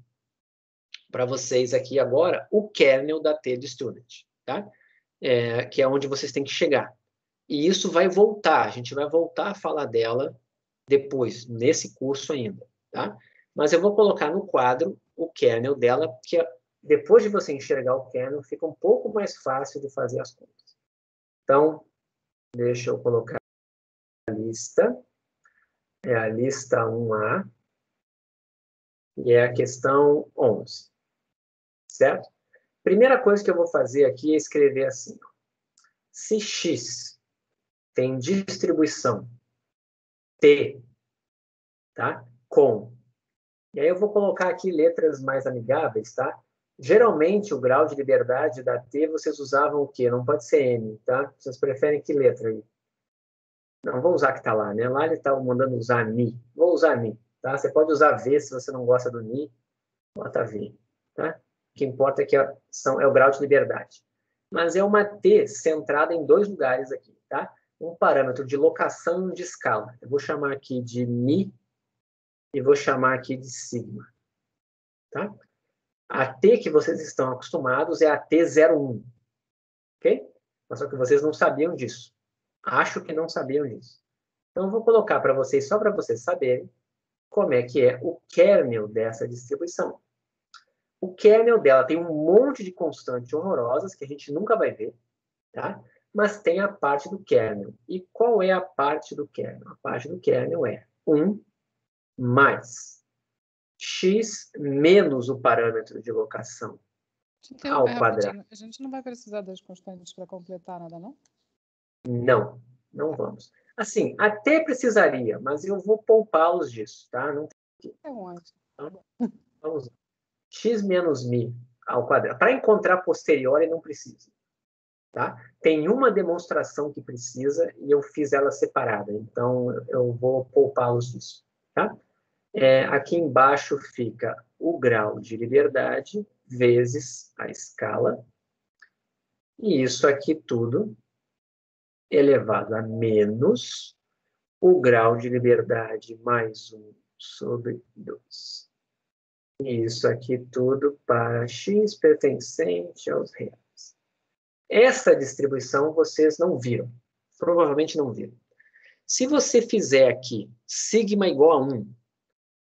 para vocês aqui agora o kernel da T de student, tá? Que é onde vocês têm que chegar. E isso vai voltar, a gente vai voltar a falar dela depois, nesse curso ainda, tá? Mas eu vou colocar no quadro o kernel dela, que depois de você enxergar o kernel, fica um pouco mais fácil de fazer as contas. Então, deixa eu colocar a lista. É a lista 1A. E é a questão 11. Certo? Primeira coisa que eu vou fazer aqui é escrever assim. Se X tem distribuição T, tá? Com. E aí eu vou colocar aqui letras mais amigáveis, tá? Geralmente, o grau de liberdade da T, vocês usavam o quê? Não pode ser N, tá? Vocês preferem que letra aí? Não, vou usar que está lá, né? Lá ele está mandando usar ni. Vou usar ni, tá? Você pode usar V se você não gosta do ni. Bota V, tá? O que importa é que é o grau de liberdade. Mas é uma T centrada em dois lugares aqui, tá? Um parâmetro de locação de escala. Eu vou chamar aqui de mi e vou chamar aqui de sigma, tá? A T que vocês estão acostumados é a T01, ok? Mas só que vocês não sabiam disso. Acho que não sabiam disso. Então, eu vou colocar para vocês, só para vocês saberem, como é que é o kernel dessa distribuição. O kernel dela tem um monte de constantes horrorosas que a gente nunca vai ver, tá? Mas tem a parte do kernel. E qual é a parte do kernel? A parte do kernel é 1 mais x menos o parâmetro de locação ao quadrado. A gente não vai precisar das constantes para completar nada, não? Não, não vamos. Assim, até precisaria, mas eu vou poupá-los disso, tá? Não tem que... Então, vamos lá. X menos mi ao quadrado. Para encontrar posteriori, não precisa. Tá? Tem uma demonstração que precisa e eu fiz ela separada. Então, eu vou poupá-los disso. Tá? Aqui embaixo fica o grau de liberdade vezes a escala. E isso aqui tudo elevado a menos o grau de liberdade mais 1 sobre 2. E isso aqui tudo para x pertencente aos reais. Essa distribuição vocês não viram. Provavelmente não viram. Se você fizer aqui sigma igual a 1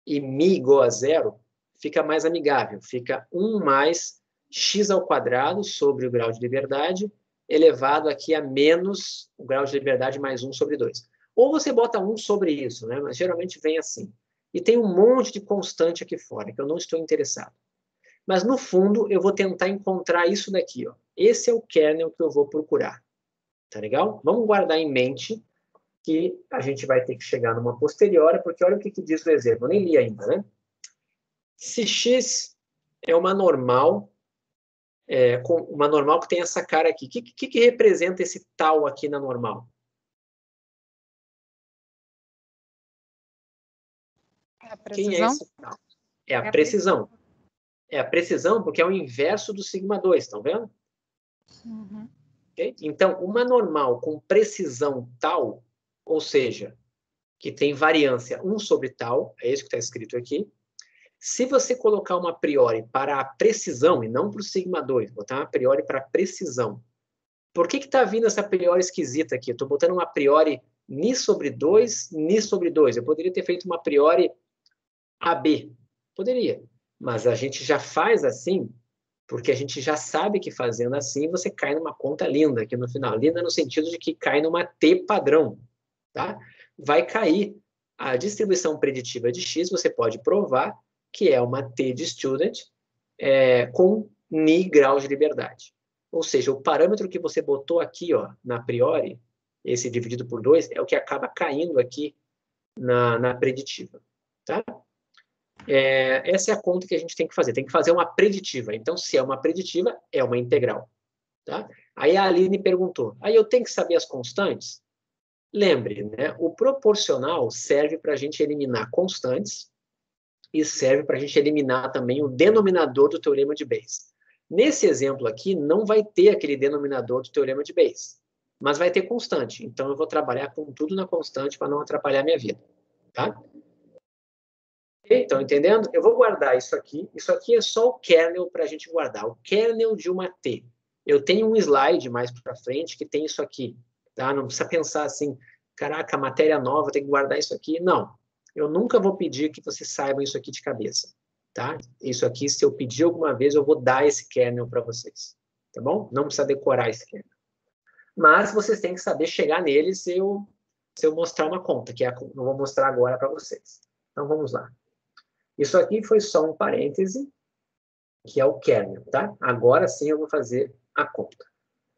e mi igual a 0, fica mais amigável. Fica 1 mais x ao quadrado sobre o grau de liberdade elevado aqui a menos o grau de liberdade mais 1 sobre 2. Ou você bota 1 sobre isso, né? Mas geralmente vem assim. E tem um monte de constante aqui fora, que eu não estou interessado. Mas, no fundo, eu vou tentar encontrar isso daqui. Ó. Esse é o kernel que eu vou procurar. Tá legal? Vamos guardar em mente que a gente vai ter que chegar numa posteriori, porque olha o que diz o exemplo. Eu nem li ainda, né? Se x é uma normal que tem essa cara aqui. O que representa esse tal aqui na normal? A precisão? Quem é esse tal? É a precisão. É a precisão porque é o inverso do sigma 2, estão vendo? Uhum. Okay? Então, uma normal com precisão tal, ou seja, que tem variância 1 sobre tal, é isso que está escrito aqui. Se você colocar uma a priori para a precisão, e não para o sigma 2, botar uma a priori para a precisão, por que está vindo essa a priori esquisita aqui? Eu estou botando uma a priori ni sobre 2, ni sobre 2. Eu poderia ter feito uma a priori AB. Poderia. Mas a gente já faz assim, porque a gente já sabe que fazendo assim, você cai numa conta linda aqui no final. Linda no sentido de que cai numa T padrão. Tá? Vai cair a distribuição preditiva de X, você pode provar que é uma T de student com ni graus de liberdade. Ou seja, o parâmetro que você botou aqui, ó, na priori, esse dividido por 2, é o que acaba caindo aqui na preditiva. Tá? Essa é a conta que a gente tem que fazer. Tem que fazer uma preditiva. Então, se é uma preditiva, é uma integral. Tá? Aí a Aline perguntou, aí eu tenho que saber as constantes? Lembre, né? O proporcional serve para a gente eliminar constantes e serve para a gente eliminar também o denominador do teorema de Bayes. Nesse exemplo aqui, não vai ter aquele denominador do teorema de Bayes, mas vai ter constante. Então, eu vou trabalhar com tudo na constante para não atrapalhar a minha vida. Tá? Estão entendendo? Eu vou guardar isso aqui. Isso aqui é só o kernel para a gente guardar. O kernel de uma T. Eu tenho um slide mais para frente que tem isso aqui. Tá? Não precisa pensar assim, caraca, matéria nova, tem que guardar isso aqui. Não. Eu nunca vou pedir que vocês saibam isso aqui de cabeça. Tá? Isso aqui, se eu pedir alguma vez, eu vou dar esse kernel para vocês. Tá bom? Não precisa decorar esse kernel. Mas vocês têm que saber chegar nele se eu mostrar uma conta, que eu vou mostrar agora para vocês. Então, vamos lá. Isso aqui foi só um parêntese, que é o kernel, tá? Agora sim eu vou fazer a conta.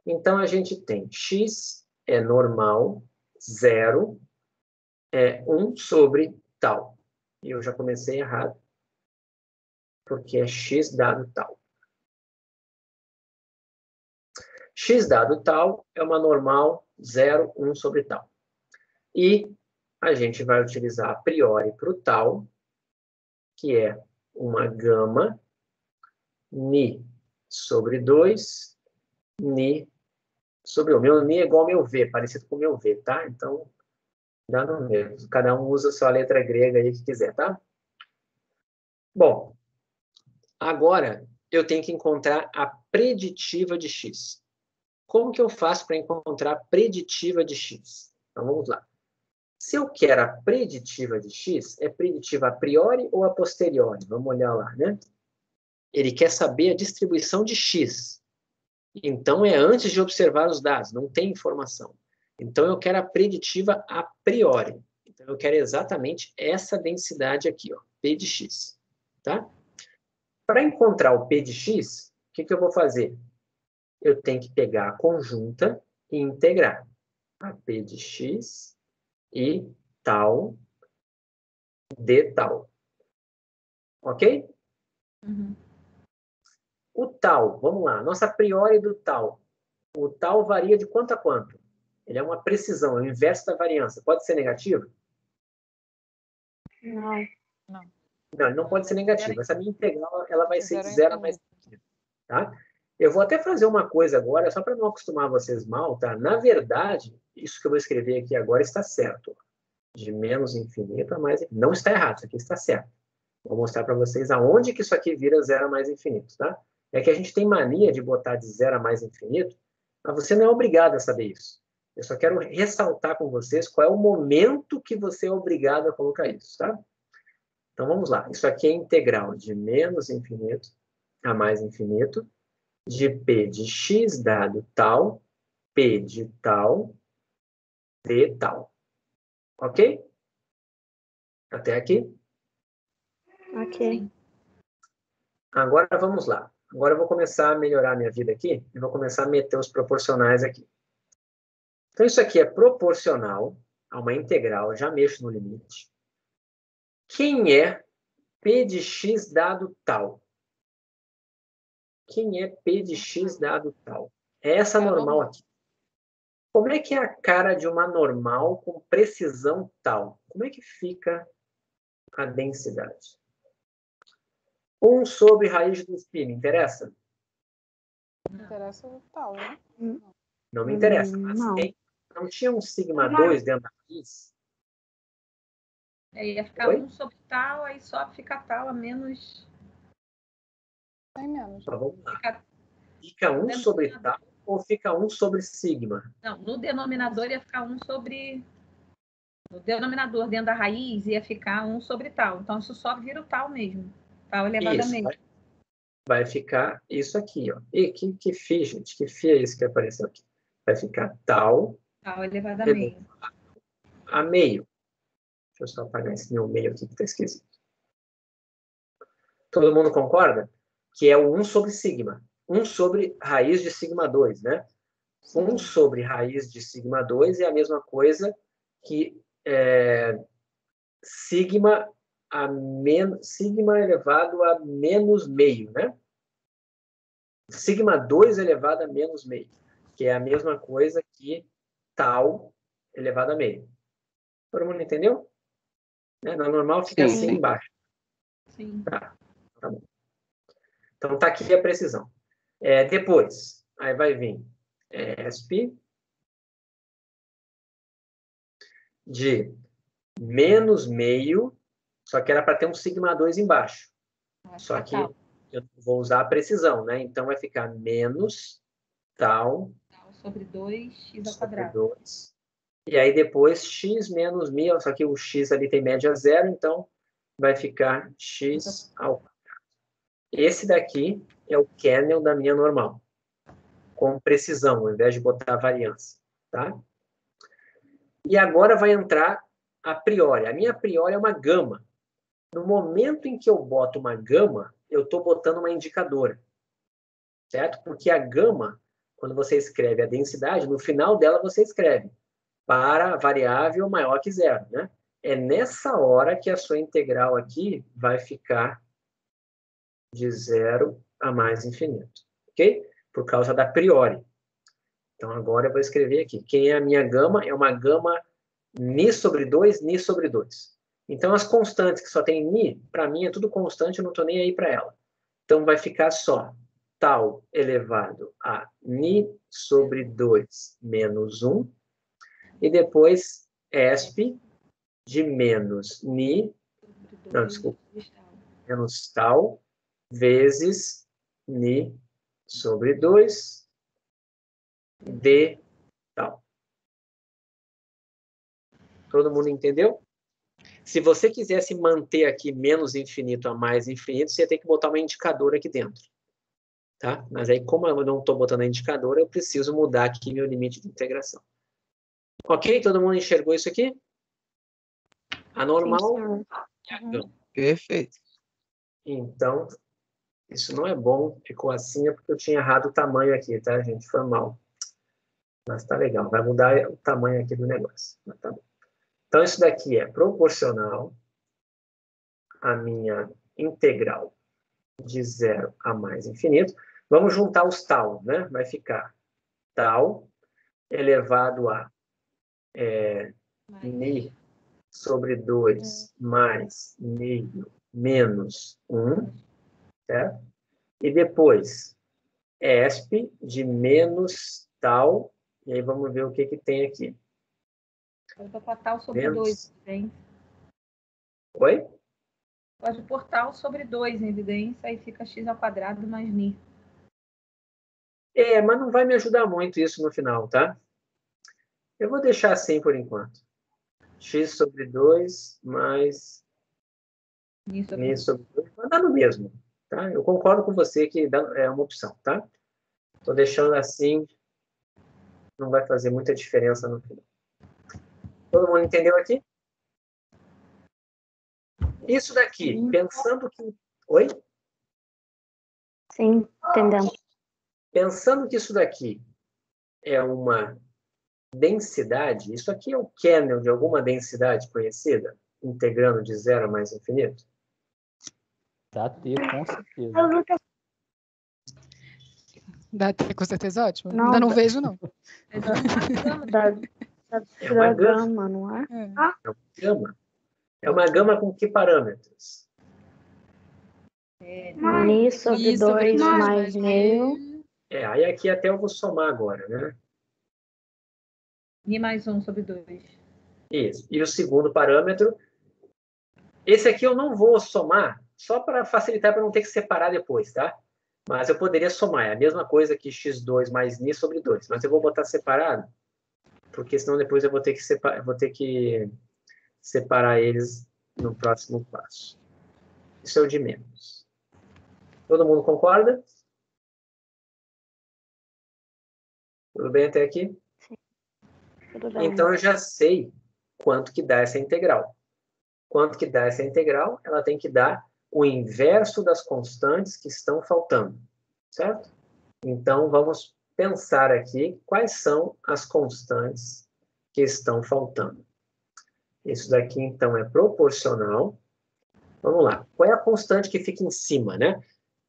Então, a gente tem x é normal, 0, 1 sobre tal. E eu já comecei errado, porque é x dado tal. x dado tal é uma normal 0, 1 sobre tal. E a gente vai utilizar a priori para o tal, que é uma gama ni sobre 2, ni sobre 1. Meu ni é igual ao meu v, parecido com o meu v, tá? Então, dá no mesmo. Cada um usa a sua letra grega aí que quiser, tá? Bom, agora eu tenho que encontrar a preditiva de x. Como que eu faço para encontrar a preditiva de x? Então, vamos lá. Se eu quero a preditiva de x, é preditiva a priori ou a posteriori? Vamos olhar lá, né? Ele quer saber a distribuição de x. Então, é antes de observar os dados, não tem informação. Então, eu quero a preditiva a priori. Então, eu quero exatamente essa densidade aqui, ó, P de x. Tá? Para encontrar o P de x, o que eu vou fazer? Eu tenho que pegar a conjunta e integrar a P de x e tal de tal. Ok? Uhum. O tal, vamos lá, nossa priori do tal. O tal varia de quanto a quanto? Ele é uma precisão, é o inverso da variância. Pode ser negativo? Não. Não, ele não pode ser negativo. Essa minha integral ela vai ser de 0 a mais infinito. Tá? Eu vou até fazer uma coisa agora, só para não acostumar vocês mal, tá? Na verdade, isso que eu vou escrever aqui agora está certo. De menos infinito a mais infinito. Não está errado, isso aqui está certo. Vou mostrar para vocês aonde que isso aqui vira 0 a mais infinito, tá? É que a gente tem mania de botar de 0 a mais infinito, mas você não é obrigado a saber isso. Eu só quero ressaltar com vocês qual é o momento que você é obrigado a colocar isso, tá? Então, vamos lá. Isso aqui é integral de menos infinito a mais infinito, de P de x dado tal, P de tal, de tal. Ok? Até aqui? Ok. Agora, vamos lá. Agora eu vou começar a melhorar a minha vida aqui e vou começar a meter os proporcionais aqui. Então, isso aqui é proporcional a uma integral, já mexo no limite. Quem é P de x dado tal? Quem é P de x dado tal? É essa normal aqui. Como é que é a cara de uma normal com precisão tal? Como é que fica a densidade? 1 sobre raiz do π, me interessa? Não interessa o tal, né? Não me interessa. Mas Não. não tinha um sigma 2 dentro da raiz? Aí ia ficar Oi? 1 sobre tal, aí só fica tal a menos. Tem menos. Então, vamos lá. Fica... Fica 1 sobre tal ou fica 1 sobre sigma? Não, no denominador ia ficar 1 sobre. No denominador, dentro da raiz, ia ficar 1 sobre tal. Então, isso só vira o tal mesmo. Tal elevado a Isso. meio. Vai ficar isso aqui, ó. E que fi, gente? Que fi é esse que apareceu aqui? Vai ficar tal Tal elevado a meio. a meio. Deixa eu só apagar esse meu meio aqui que está esquisito. Todo mundo concorda? Que é o 1 sobre sigma. 1 sobre raiz de sigma 2, né? 1 sobre raiz de sigma 2 é a mesma coisa que sigma elevado a menos meio, né? Sigma 2 elevado a menos meio, que é a mesma coisa que tal elevado a meio. Todo mundo entendeu? Na normal fica assim embaixo. Sim. Tá bom. Então, tá aqui a precisão. Depois, aí vai vir ESP de menos meio, só que era para ter um sigma 2 embaixo. Só que eu vou usar a precisão, né? Então, vai ficar menos tal sobre 2, x ao sobre quadrado. 2. E aí, depois, x menos μ, só que o x ali tem média zero, então vai ficar x ao quadrado. Esse daqui é o kernel da minha normal, com precisão, ao invés de botar a variância, tá? E agora vai entrar a priori. A minha priori é uma gama. No momento em que eu boto uma gama, eu estou botando uma indicadora, certo? Porque a gama, quando você escreve a densidade, no final dela você escreve para a variável maior que zero, né? É nessa hora que a sua integral aqui vai ficar de 0 a mais infinito, ok? Por causa da priori. Então, agora eu vou escrever aqui. Quem é a minha gama? É uma gama ni sobre 2, ni sobre 2. Então, as constantes que só tem ni, para mim é tudo constante, eu não estou nem aí para ela. Então, vai ficar só tal elevado a ni sobre 2 menos 1. E depois, esp de menos ni, não, desculpa, menos tal, vezes ni sobre 2 de tal. Todo mundo entendeu? Se você quisesse manter aqui menos infinito a mais infinito, você ia ter que botar uma indicadora aqui dentro. Tá? Mas aí, como eu não estou botando a indicadora, eu preciso mudar aqui meu limite de integração. Ok? Todo mundo enxergou isso aqui? A normal? Sim, Perfeito. Então, isso não é bom. Ficou assim, é porque eu tinha errado o tamanho aqui, tá, gente? Foi mal. Mas tá legal. Vai mudar o tamanho aqui do negócio. Mas tá bom. Então, isso daqui é proporcional à minha integral de 0 a mais infinito. Vamos juntar os tal, né? Vai ficar tal elevado a ni sobre 2 mais meio menos 1, certo? E depois, esp de menos tal, e aí vamos ver o que tem aqui. Eu vou pôr tal sobre Menos... 2, hein? Oi? Pode pôr tal sobre 2 em evidência, aí fica x ao quadrado mais ni. Mas não vai me ajudar muito isso no final, tá? Eu vou deixar assim por enquanto. X sobre 2 mais Ni ni sobre sobre 2. Vai dar no mesmo, tá? Eu concordo com você que é uma opção, tá? Estou deixando assim, não vai fazer muita diferença no final. Todo mundo entendeu aqui? Isso daqui, Sim. pensando que... Oi? Sim, entendemos. Pensando que isso daqui é uma densidade, isso aqui é o kernel de alguma densidade conhecida, integrando de 0 a mais infinito? Dá T, com certeza. Eu nunca... Dá T com certeza ótimo. Não, Ainda não dá- vejo, não. É uma gama, não é? É. É uma gama. É uma gama com que parâmetros? Ni sobre Ni sobre 2 dois mais meio. Aí aqui até eu vou somar agora, né? Ni mais 1 sobre 2. Isso. E o segundo parâmetro, esse aqui eu não vou somar, só para facilitar, para não ter que separar depois, tá? Mas eu poderia somar, é a mesma coisa que x2 mais ni sobre 2, mas eu vou botar separado, porque senão depois eu vou ter que separar eles no próximo passo. Isso é o de menos. Todo mundo concorda? Tudo bem até aqui? Tudo bem. Então, eu já sei quanto que dá essa integral. Quanto que dá essa integral? Ela tem que dar o inverso das constantes que estão faltando, certo? Então, vamos pensar aqui quais são as constantes que estão faltando. Isso daqui, então, é proporcional. Vamos lá. Qual é a constante que fica em cima, né?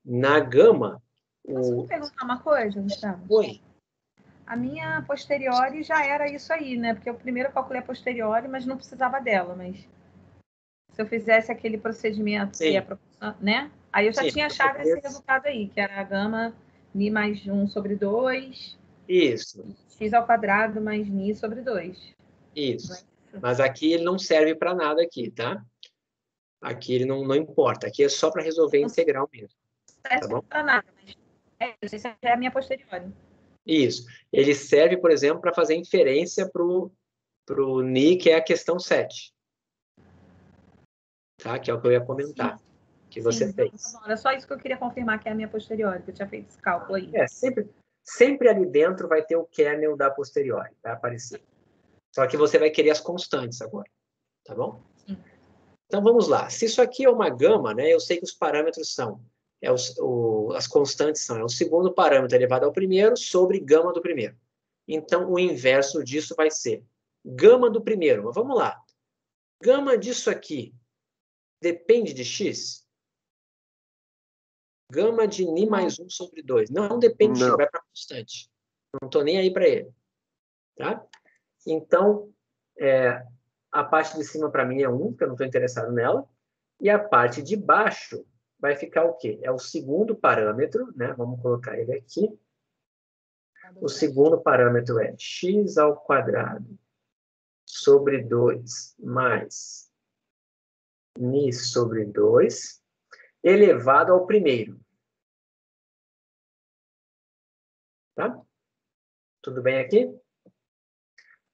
Na gama... Posso te perguntar uma coisa, Gustavo? Oi. A minha posteriori já era isso aí, né? Porque eu primeiro calculei a posteriori, mas não precisava dela. Mas se eu fizesse aquele procedimento Sim. que é proporcional, né? Aí eu já Sim, tinha achado esse resultado aí, que era a gama ni mais 1 sobre 2, Isso. x ao quadrado mais ni sobre 2. Isso. Mas aqui ele não serve para nada aqui, tá? Aqui ele não importa. Aqui é só para resolver integral mesmo. Não serve para nada, mas essa já é a minha posteriori. Isso. Ele serve, por exemplo, para fazer inferência para o ni, que é a questão 7. Tá? Que é o que eu ia comentar. Que você fez. Tá bom. Era só isso que eu queria confirmar, que é a minha posteriori, que eu tinha feito esse cálculo aí. Sempre ali dentro vai ter o kernel da posteriori, vai aparecer. Só que você vai querer as constantes agora. Tá bom? Sim. Então, vamos lá. Se isso aqui é uma gama, né, eu sei que os parâmetros são... as constantes são o segundo parâmetro elevado ao primeiro sobre gama do primeiro. Então, o inverso disso vai ser gama do primeiro. Mas vamos lá. Gama disso aqui depende de x? Gama de ni mais 1 sobre 2. Não depende de x, vai para constante. Não estou nem aí para ele. Tá? Então, a parte de cima para mim é 1, porque eu não estou interessado nela. E a parte de baixo vai ficar o quê? É o segundo parâmetro, né? Vamos colocar ele aqui. O segundo parâmetro é x² sobre 2 mais ni sobre 2 elevado ao primeiro. Tá? Tudo bem aqui?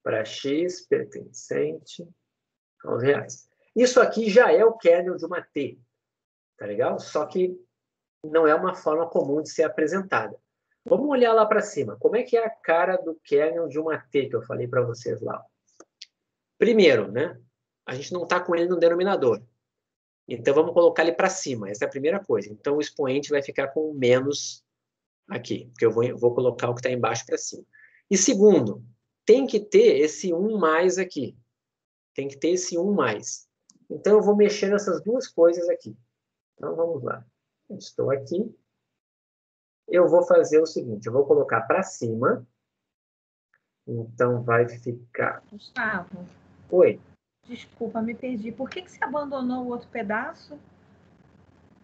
Para x pertencente aos reais. Isso aqui já é o kernel de uma T. Tá legal? Só que não é uma forma comum de ser apresentada. Vamos olhar lá para cima. Como é que é a cara do kernel de uma T que eu falei para vocês lá? Primeiro, né? A gente não está com ele no denominador. Então, vamos colocar ele para cima. Essa é a primeira coisa. Então, o expoente vai ficar com menos aqui, porque eu vou colocar o que está embaixo para cima. E segundo, tem que ter esse 1 mais aqui. Tem que ter esse 1 mais. Então, eu vou mexer nessas duas coisas aqui. Então, vamos lá. Eu estou aqui. Eu vou fazer o seguinte, eu vou colocar para cima. Então, vai ficar... Gustavo. Oi. Desculpa, me perdi. Por que você abandonou o outro pedaço?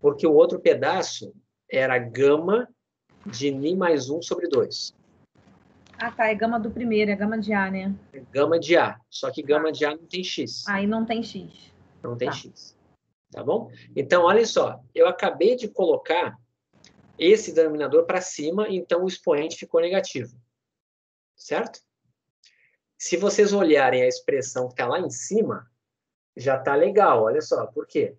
Porque o outro pedaço era gama de ni mais 1 sobre 2. Ah, tá. É gama do primeiro, é gama de A, né? É gama de A. Só que gama de A não tem x. Aí não tem x. Não tem x. Tá bom? Então, olha só. Eu acabei de colocar esse denominador para cima, então o expoente ficou negativo. Certo? Se vocês olharem a expressão que está lá em cima, já está legal. Olha só. Por quê?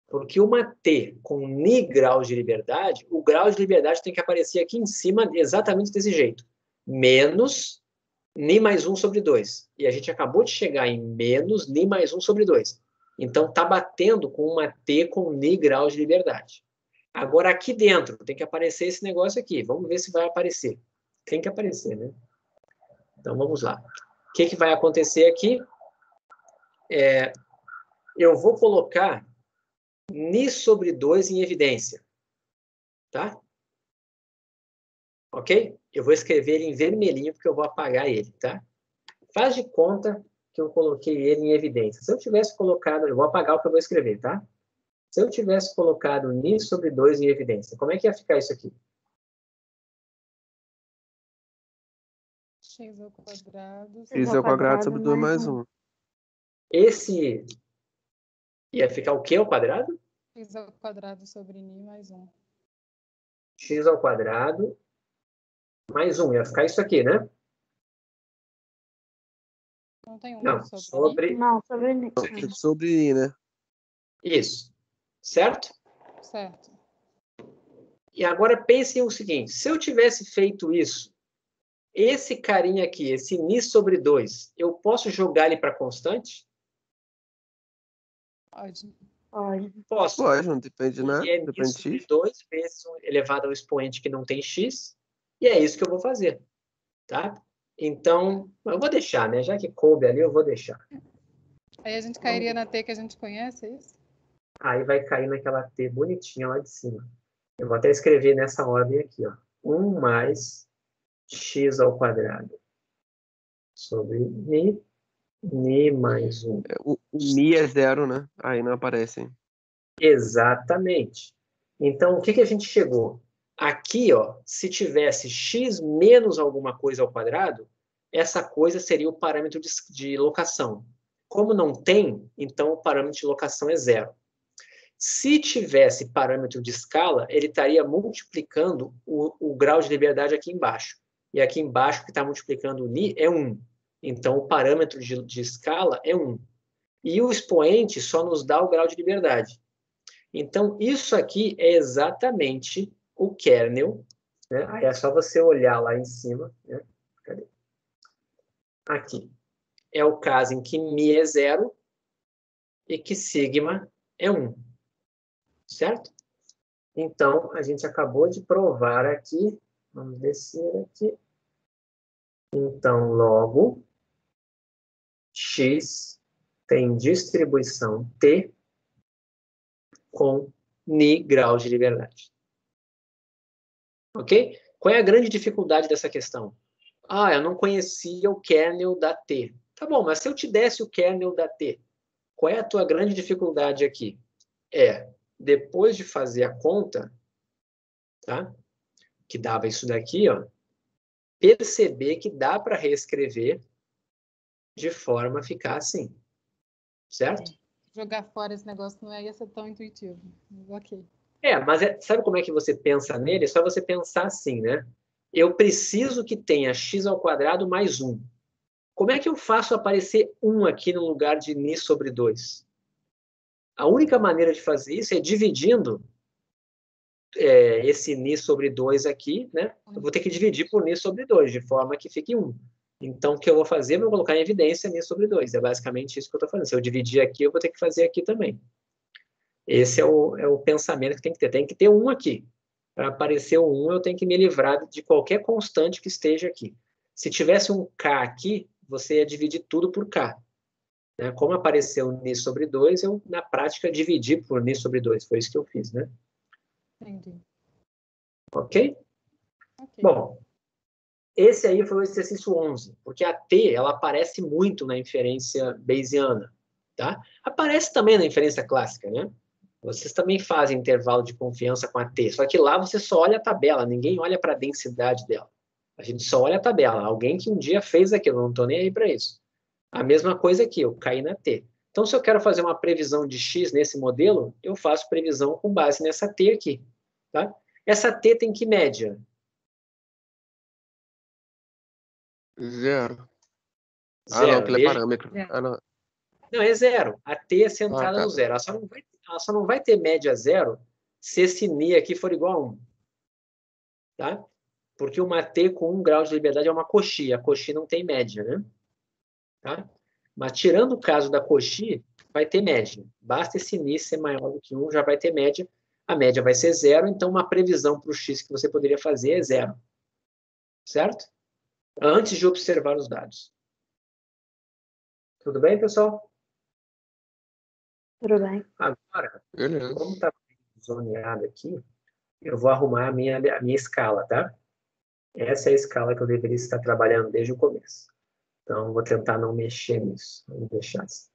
Porque uma T com ni grau de liberdade, o grau de liberdade tem que aparecer aqui em cima exatamente desse jeito. Menos ni mais 1 sobre 2. E a gente acabou de chegar em menos ni mais 1 sobre 2. Então, está batendo com uma T com ni grau de liberdade. Agora, aqui dentro, tem que aparecer esse negócio aqui. Vamos ver se vai aparecer. Tem que aparecer, né? Então, vamos lá. O que vai acontecer aqui? Eu vou colocar ni sobre 2 em evidência. Tá? Ok? Eu vou escrever ele em vermelhinho, porque eu vou apagar ele, tá? Faz de conta que eu coloquei ele em evidência. Se eu tivesse colocado... Eu vou apagar o que eu vou escrever, tá? Se eu tivesse colocado ni sobre 2 em evidência, como é que ia ficar isso aqui? X ao quadrado. X ao quadrado sobre 2 mais 1. Esse ia ficar o quê ao quadrado? X ao quadrado sobre ni mais 1. X ao quadrado mais 1. Ia ficar isso aqui, né? Não tem 1 Não, sobre ni? Não, sobre ni. Sobre ni, né? Isso. Certo? Certo. E agora pensem o seguinte. Se eu tivesse feito isso, esse carinha aqui, esse ni sobre 2, eu posso jogar ele para constante? Pode. Pode. Posso. Pode, não depende de nada. E é Depende ni de sobre x. 2 vezes elevado ao expoente que não tem x. E é isso que eu vou fazer. Tá? Então, eu vou deixar, né? Já que coube ali, eu vou deixar. Aí a gente cairia na T que a gente conhece, é isso? Aí vai cair naquela T bonitinha lá de cima. Eu vou até escrever nessa ordem aqui, ó. 1 mais x ao quadrado sobre ni mais 1. O mi é 0, né? Aí não aparece. Exatamente. Então, o que a gente chegou? Aqui, ó, se tivesse x menos alguma coisa ao quadrado, essa coisa seria o parâmetro de locação. Como não tem, então o parâmetro de locação é 0. Se tivesse parâmetro de escala, ele estaria multiplicando o grau de liberdade aqui embaixo. E aqui embaixo, que está multiplicando o ni, é 1. Então, o parâmetro de escala é 1. E o expoente só nos dá o grau de liberdade. Então, isso aqui é exatamente o kernel. Né? Aí é só você olhar lá em cima. Né? Cadê? Aqui. É o caso em que mi é 0 e que sigma é 1. Certo? Então, a gente acabou de provar aqui. Vamos descer aqui. Então, logo, x tem distribuição T com ni grau de liberdade. Ok? Qual é a grande dificuldade dessa questão? Ah, eu não conhecia o kernel da T. Tá bom, mas se eu te desse o kernel da T, qual é a tua grande dificuldade aqui? Depois de fazer a conta, tá? Que dava isso daqui, ó, perceber que dá para reescrever de forma a ficar assim. Certo? Jogar fora esse negócio não ia ser tão intuitivo. Ok. Mas sabe como é que você pensa nele? É só você pensar assim, né? Eu preciso que tenha x² mais 1. Como é que eu faço aparecer 1 aqui no lugar de ni sobre 2? A única maneira de fazer isso é dividindo esse ni sobre 2 aqui, né? Eu vou ter que dividir por ni sobre 2, de forma que fique 1. Então, o que eu vou fazer? Eu vou colocar em evidência ni sobre 2. É basicamente isso que eu estou fazendo. Se eu dividir aqui, eu vou ter que fazer aqui também. Esse é o pensamento que tem que ter. Tem que ter 1 aqui. Para aparecer o 1, eu tenho que me livrar de qualquer constante que esteja aqui. Se tivesse um k aqui, você ia dividir tudo por k. Né? Como apareceu ni sobre 2, eu, na prática, dividi por ni sobre 2. Foi isso que eu fiz, né? Entendi. Ok? Ok. Bom, esse aí foi o exercício 11, porque a T, ela aparece muito na inferência bayesiana, tá? Aparece também na inferência clássica, né? Vocês também fazem intervalo de confiança com a T, só que lá você só olha a tabela, ninguém olha para a densidade dela. A gente só olha a tabela. Alguém que um dia fez aquilo, eu não estou nem aí para isso. A mesma coisa aqui, eu caí na T. Então, se eu quero fazer uma previsão de X nesse modelo, eu faço previsão com base nessa T aqui, tá? Essa T tem que média? 0. Zero. Não, aquele é Veja. parâmetro. Não. Não, é 0. A T é centrada tá. no 0. Ela só não vai ter média 0 se esse ni aqui for igual a 1. Tá? Porque uma T com 1 grau de liberdade é uma Cauchy. A Cauchy não tem média, né? Tá? Mas tirando o caso da Cauchy, vai ter média. Basta esse ni ser maior do que 1, já vai ter média. A média vai ser 0, então uma previsão para o X que você poderia fazer é 0. Certo? Antes de observar os dados. Tudo bem, pessoal? Tudo bem. Agora, Beleza. como está zoneado aqui, eu vou arrumar a minha escala, tá? Essa é a escala que eu deveria estar trabalhando desde o começo. Então, vou tentar não mexer nisso. Vamos deixar assim.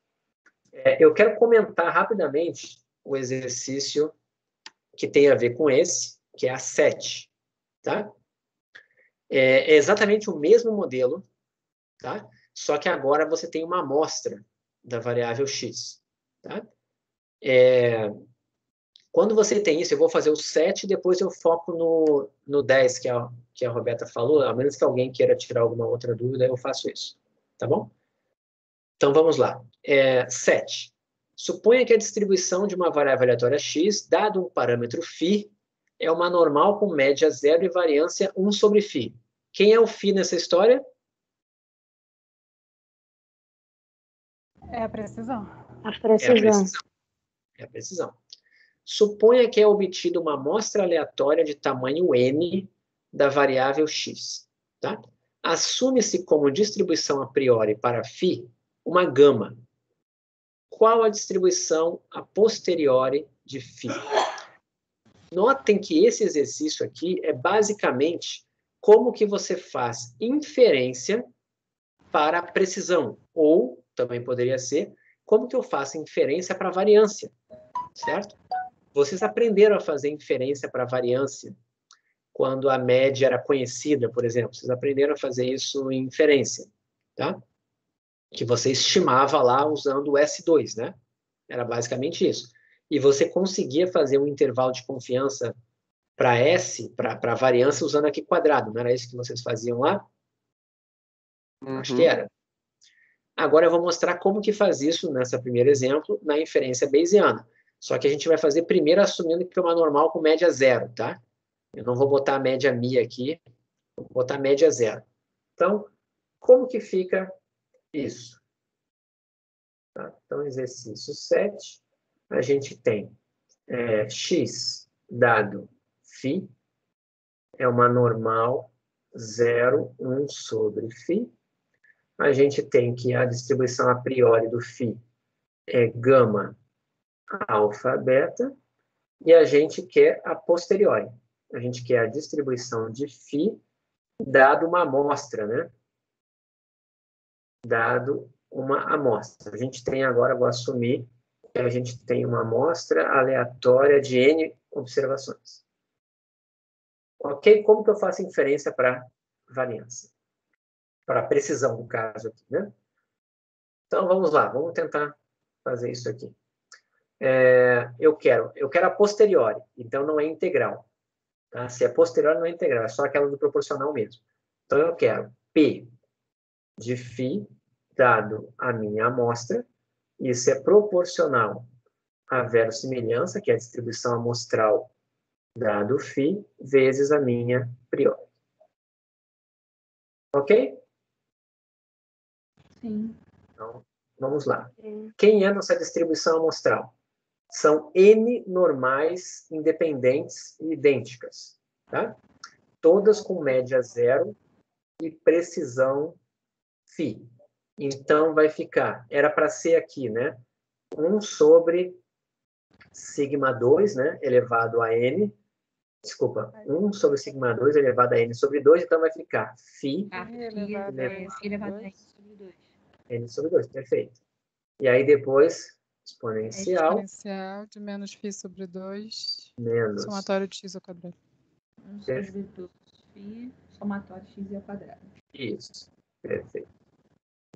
Eu quero comentar rapidamente o exercício que tem a ver com esse, que é a 7. Tá? É exatamente o mesmo modelo, tá? Só que agora você tem uma amostra da variável x. Tá? Quando você tem isso, eu vou fazer o 7 e depois eu foco no 10, que a Roberta falou, a menos que alguém queira tirar alguma outra dúvida, eu faço isso. Tá bom? Então, vamos lá. 7. Suponha que a distribuição de uma variável aleatória x, dado um parâmetro φ, é uma normal com média 0 e variância 1 sobre φ. Quem é o φ nessa história? É a precisão. É a precisão. Suponha que é obtida uma amostra aleatória de tamanho n da variável x. Tá? Assume-se como distribuição a priori para φ uma gama. Qual a distribuição a posteriori de φ? Notem que esse exercício aqui é basicamente como que você faz inferência para precisão. Ou, também poderia ser, como que eu faço inferência para variância. Certo? Vocês aprenderam a fazer inferência para variância quando a média era conhecida, por exemplo. Vocês aprenderam a fazer isso em inferência, tá? Que você estimava lá usando o S2, né? Era basicamente isso. E você conseguia fazer um intervalo de confiança para S, para variância, usando aqui quadrado. Não era isso que vocês faziam lá? Acho que era. Agora eu vou mostrar como que faz isso, nesse primeiro exemplo, na inferência bayesiana. Só que a gente vai fazer primeiro assumindo que é uma normal com média 0, tá? Eu não vou botar a média mi aqui, vou botar a média 0. Então, como que fica isso? Tá? Então, exercício 7, a gente tem x dado φ, é uma normal 0, 1 sobre φ. A gente tem que a distribuição a priori do φ é gama alfa, beta, e a gente quer a posteriori. A gente quer a distribuição de φ dado uma amostra, né? Dado uma amostra. A gente tem agora, vou assumir, que a gente tem uma amostra aleatória de N observações. Ok? Como que eu faço inferência para variância? Para a precisão do caso aqui, né? Então, vamos lá. Vamos tentar fazer isso aqui. Eu quero a posteriori. Então, não é integral. Tá? Se é posteriori, não é integral. É só aquela do proporcional mesmo. Então, eu quero P de φ dado a minha amostra. Isso é proporcional à verossimilhança, que é a distribuição amostral dado φ, vezes a minha priori. Ok? Sim. Então, vamos lá. Quem é a nossa distribuição amostral? São N normais independentes e idênticas. Tá? Todas com média zero e precisão φ. Então, vai ficar, era para ser aqui, né? 1 sobre sigma 2, né? Elevado a N. Desculpa, 1 sobre sigma 2 elevado a N sobre 2. Então, vai ficar φ elevado a N sobre 2. N sobre 2, perfeito. E aí, depois, exponencial. Exponencial de menos φ sobre 2. Menos. Somatório de x ao quadrado. 1 sobre 2 φ, somatório de x ao quadrado. Isso, perfeito.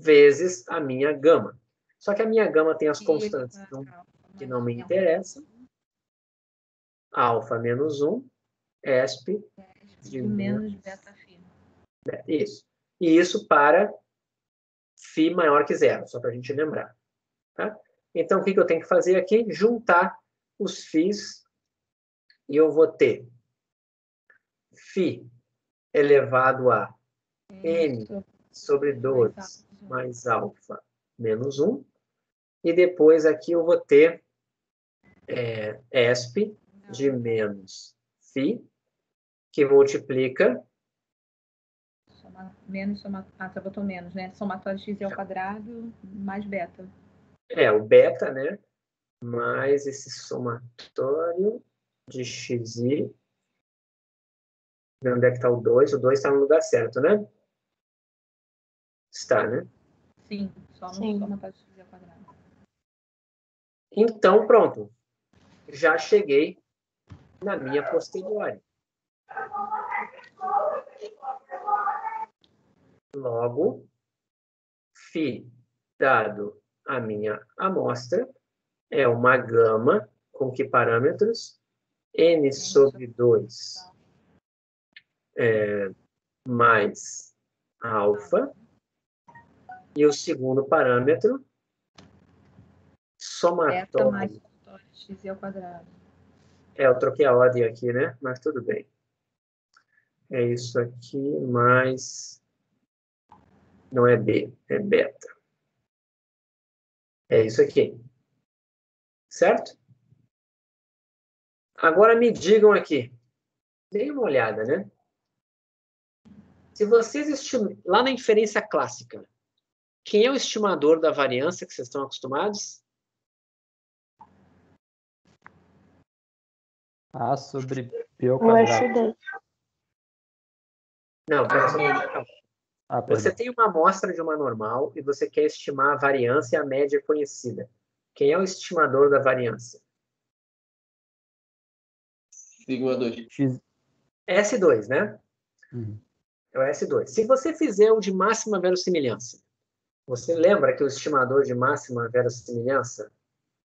Vezes a minha gama. Só que a minha gama tem as constantes que não me interessam. Alfa menos 1, esp de menos beta φ. Isso. E isso para φ maior que zero, só para a gente lembrar. Tá? Então, o que eu tenho que fazer aqui? Juntar os φs e eu vou ter φ elevado a n sobre 2 mais alfa menos 1. E depois aqui eu vou ter esp de menos φ, que multiplica... Você botou menos, né? Somatório de x ao quadrado mais beta. O beta, né? Mais esse somatório de xi. Onde é que está o 2? O 2 está no lugar certo, né? Está, né? Sim, só no somatório de x ao quadrado. Então, pronto. Já cheguei na minha posteriori. Logo, φ dado a minha amostra é uma gama com que parâmetros? N sobre 2 mais alfa. E o segundo parâmetro, somatório. Mais somatório de x ao quadrado. Eu troquei a ordem aqui, né? Mas tudo bem. É isso aqui, mais... Não é B, é beta. É isso aqui. Certo? Agora me digam aqui. Deem uma olhada, né? Se vocês estimulam... Lá na inferência clássica, quem é o estimador da variância que vocês estão acostumados? A sobre P ao quadrado. Não, pera só um minuto. Você Perdão. tem uma amostra de uma normal e você quer estimar a variância e a média conhecida. Quem é o estimador da variância? Sigma 2. S2, né? Uhum. É o S2. Se você fizer o de máxima verossimilhança, você lembra que o estimador de máxima verossimilhança?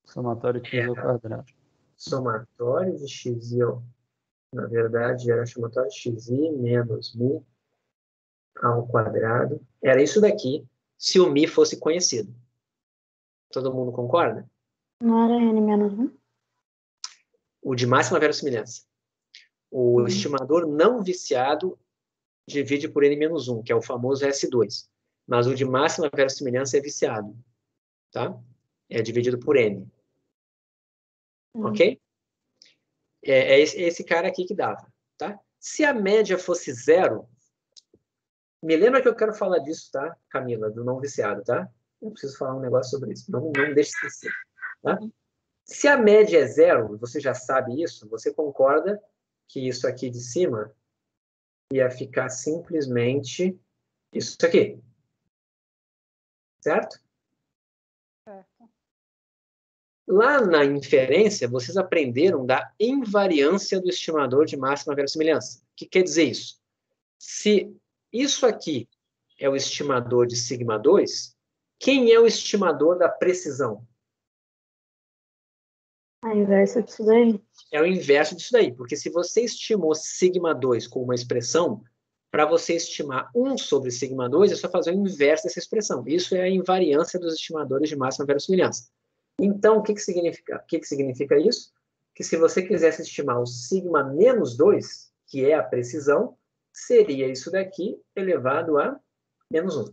Somatório de x ao quadrado. Somatório de xi, na verdade, era somatório de xi menos mi ao quadrado. Era isso daqui, se o mi fosse conhecido. Todo mundo concorda? Não era n menos 1? O de máxima verossimilhança. O estimador não viciado divide por n menos 1, que é o famoso S2. Mas o de máxima verossimilhança é viciado. Tá? É dividido por n. Ok? É esse cara aqui que dava. Tá? Se a média fosse 0, me lembra que eu quero falar disso, tá, Camila, do não viciado, tá? Eu preciso falar um negócio sobre isso. Não deixe de esquecer. Tá? Se a média é 0, você já sabe isso, você concorda que isso aqui de cima ia ficar simplesmente isso aqui. Certo? Certo. Lá na inferência, vocês aprenderam da invariância do estimador de máxima verossimilhança. O que quer dizer isso? Se isso aqui é o estimador de sigma 2, quem é o estimador da precisão? A inversa disso daí. É o inverso disso daí, porque se você estimou sigma 2 com uma expressão, para você estimar 1 sobre sigma 2, é só fazer o inverso dessa expressão. Isso é a invariância dos estimadores de máxima verossimilhança. Então, o que significa? O que significa isso? Que se você quisesse estimar o sigma menos 2, que é a precisão, seria isso daqui elevado a menos 1.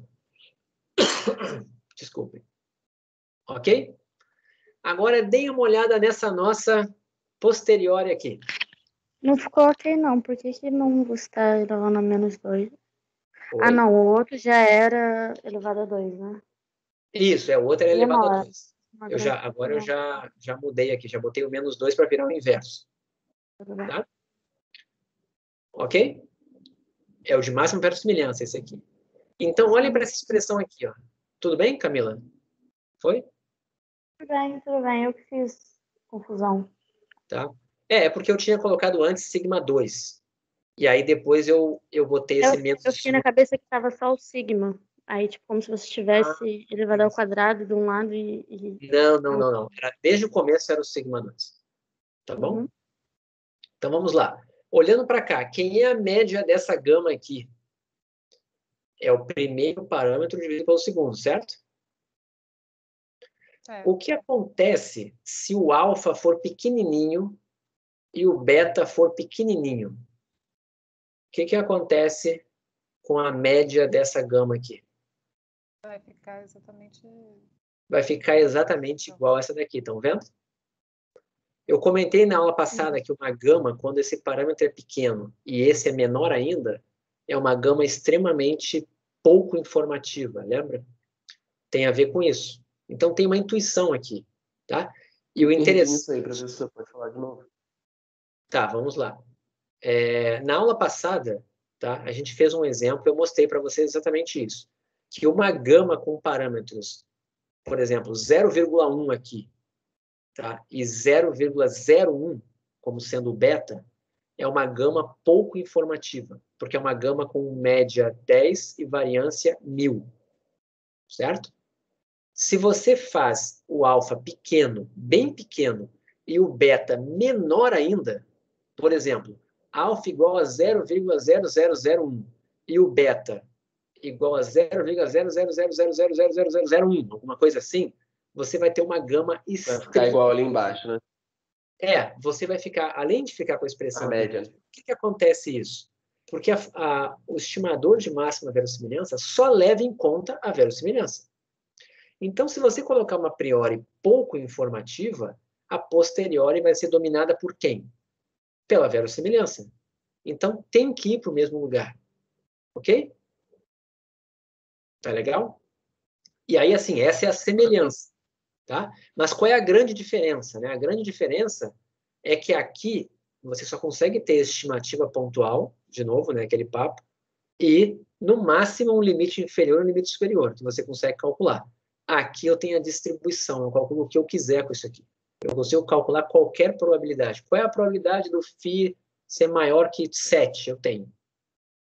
Desculpem. Ok? Agora, deem uma olhada nessa nossa posterior aqui. Não ficou ok, não. Por que que não está elevando a menos 2? Oi? Ah, não. O outro já era elevado a 2, né? Isso, o outro era elevado a Menor. 2. Agora eu já mudei aqui, já botei o menos 2 para virar o inverso. Tá? Ok? É o de máxima verossimilhança, esse aqui. Então, olhem para essa expressão aqui. Ó. Tudo bem, Camila? Foi? Tudo bem. Eu que fiz confusão. Tá? É porque eu tinha colocado antes sigma 2. E aí depois eu botei esse menos. Eu fiquei na cabeça que estava só o sigma. Aí, tipo, como se você tivesse elevado ao quadrado de um lado e... Não. Desde o começo era o sigma 2. Tá bom? Uhum. Então vamos lá. Olhando para cá, quem é a média dessa gama aqui? É o primeiro parâmetro dividido pelo segundo, certo? O que acontece se o alfa for pequenininho e o beta for pequenininho? O que acontece com a média dessa gama aqui? Vai ficar exatamente... Vai ficar exatamente igual a essa daqui, estão vendo? Eu comentei na aula passada que uma gama, quando esse parâmetro é pequeno e esse é menor ainda, é uma gama extremamente pouco informativa, lembra? Tem a ver com isso. Então, tem uma intuição aqui, tá? E o interessante... Isso aí, professor, pode falar de novo. Tá, vamos lá. Na aula passada, tá, a gente fez um exemplo, eu mostrei para vocês exatamente isso. Que uma gama com parâmetros, por exemplo, 0,1 aqui, tá, e 0,01, como sendo o beta, é uma gama pouco informativa, porque é uma gama com média 10 e variância 1000, certo? Se você faz o alfa pequeno, bem pequeno, e o beta menor ainda, por exemplo, alfa igual a 0,00001 e o beta igual a 0,000000001, alguma coisa assim, você vai ter uma gama Vai ficar igual ali embaixo, né? Você vai ficar, além de ficar com a expressão A média. Por que acontece isso? Porque o estimador de máxima verossimilhança só leva em conta a verossimilhança. Então, se você colocar uma priori pouco informativa, a posteriori vai ser dominada por quem? Pela verossimilhança. Então, tem que ir para o mesmo lugar. Ok? Tá legal? E aí, assim, essa é a semelhança. Tá? Mas qual é a grande diferença? Né? A grande diferença é que aqui você só consegue ter estimativa pontual, de novo, né, aquele papo, e, no máximo, um limite inferior e um limite superior, que você consegue calcular. Aqui eu tenho a distribuição, eu calculo o que eu quiser com isso aqui. Eu consigo calcular qualquer probabilidade. Qual é a probabilidade do φ ser maior que 7? Eu tenho.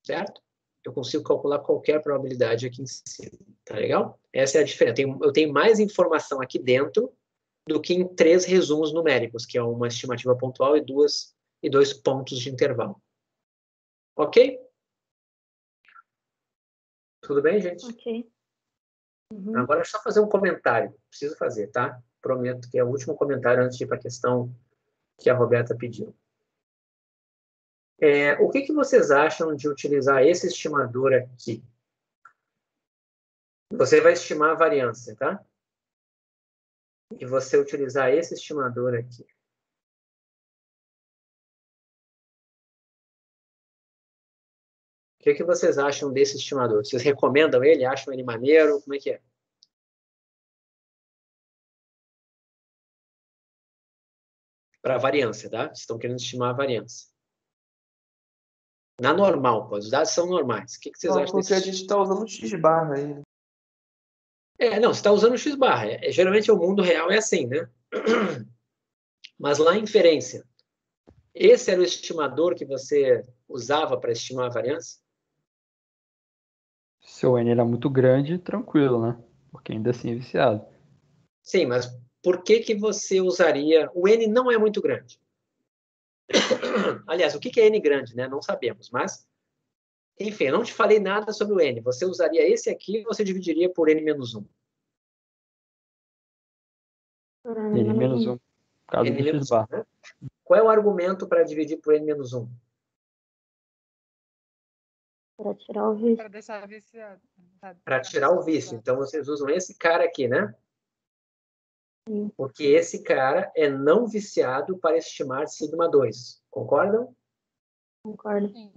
Certo? Eu consigo calcular qualquer probabilidade aqui em cima. Tá legal? Essa é a diferença. Eu tenho mais informação aqui dentro do que em 3 resumos numéricos, que é uma estimativa pontual e 2 pontos de intervalo. Ok? Tudo bem, gente? Ok. Uhum. Agora é só fazer um comentário. Preciso fazer, tá? Prometo que é o último comentário antes de ir para a questão que a Roberta pediu. O que vocês acham de utilizar esse estimador aqui? Você vai estimar a variância, tá? E você utilizar esse estimador aqui. O que vocês acham desse estimador? Vocês recomendam ele? Acham ele maneiro? Como é que é? Para a variância, tá? Vocês estão querendo estimar a variância. Na normal, pô, os dados são normais. O que vocês acham Porque a desse? gente está usando x-barra aí, né? Não, você está usando o x-barra. Geralmente o mundo real é assim, né? Mas lá em inferência, esse era o estimador que você usava para estimar a variância? Se o N era muito grande, tranquilo, né? Porque ainda assim é viciado. Sim, mas por que você usaria... O N não é muito grande. Aliás, o que é N grande, né? Não sabemos, mas... Enfim, eu não te falei nada sobre o N. Você usaria esse aqui ou você dividiria por N-1? N menos 1, por causa do N-1, x-bar. né? Qual é o argumento para dividir por N-1? Para tirar o vício. Para deixar viciado. Para tirar o vício. Então, vocês usam esse cara aqui, né? Sim. Porque esse cara é não viciado para estimar sigma-2. Concordam? Concordo. Sim.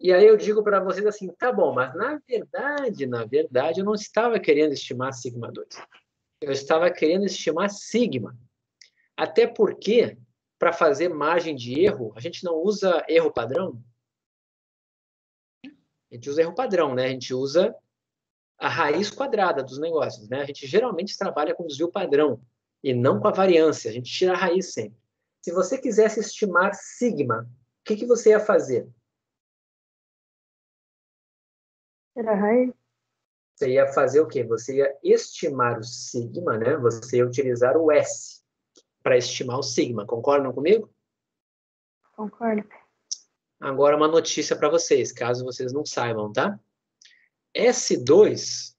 E aí eu digo para vocês assim, tá bom, mas na verdade, eu não estava querendo estimar sigma-2. Eu estava querendo estimar sigma. Até porque, para fazer margem de erro, a gente não usa erro padrão. A gente usa erro padrão, né? A gente usa a raiz quadrada dos negócios, né? A gente geralmente trabalha com desvio padrão e não com a variância. A gente tira a raiz sempre. Se você quisesse estimar sigma, o que você ia fazer? Tirar a raiz? Você ia fazer o quê? Você ia estimar o sigma, né? Você ia utilizar o S para estimar o sigma. Concordam comigo? Concordo. Agora uma notícia para vocês, caso vocês não saibam, tá? S2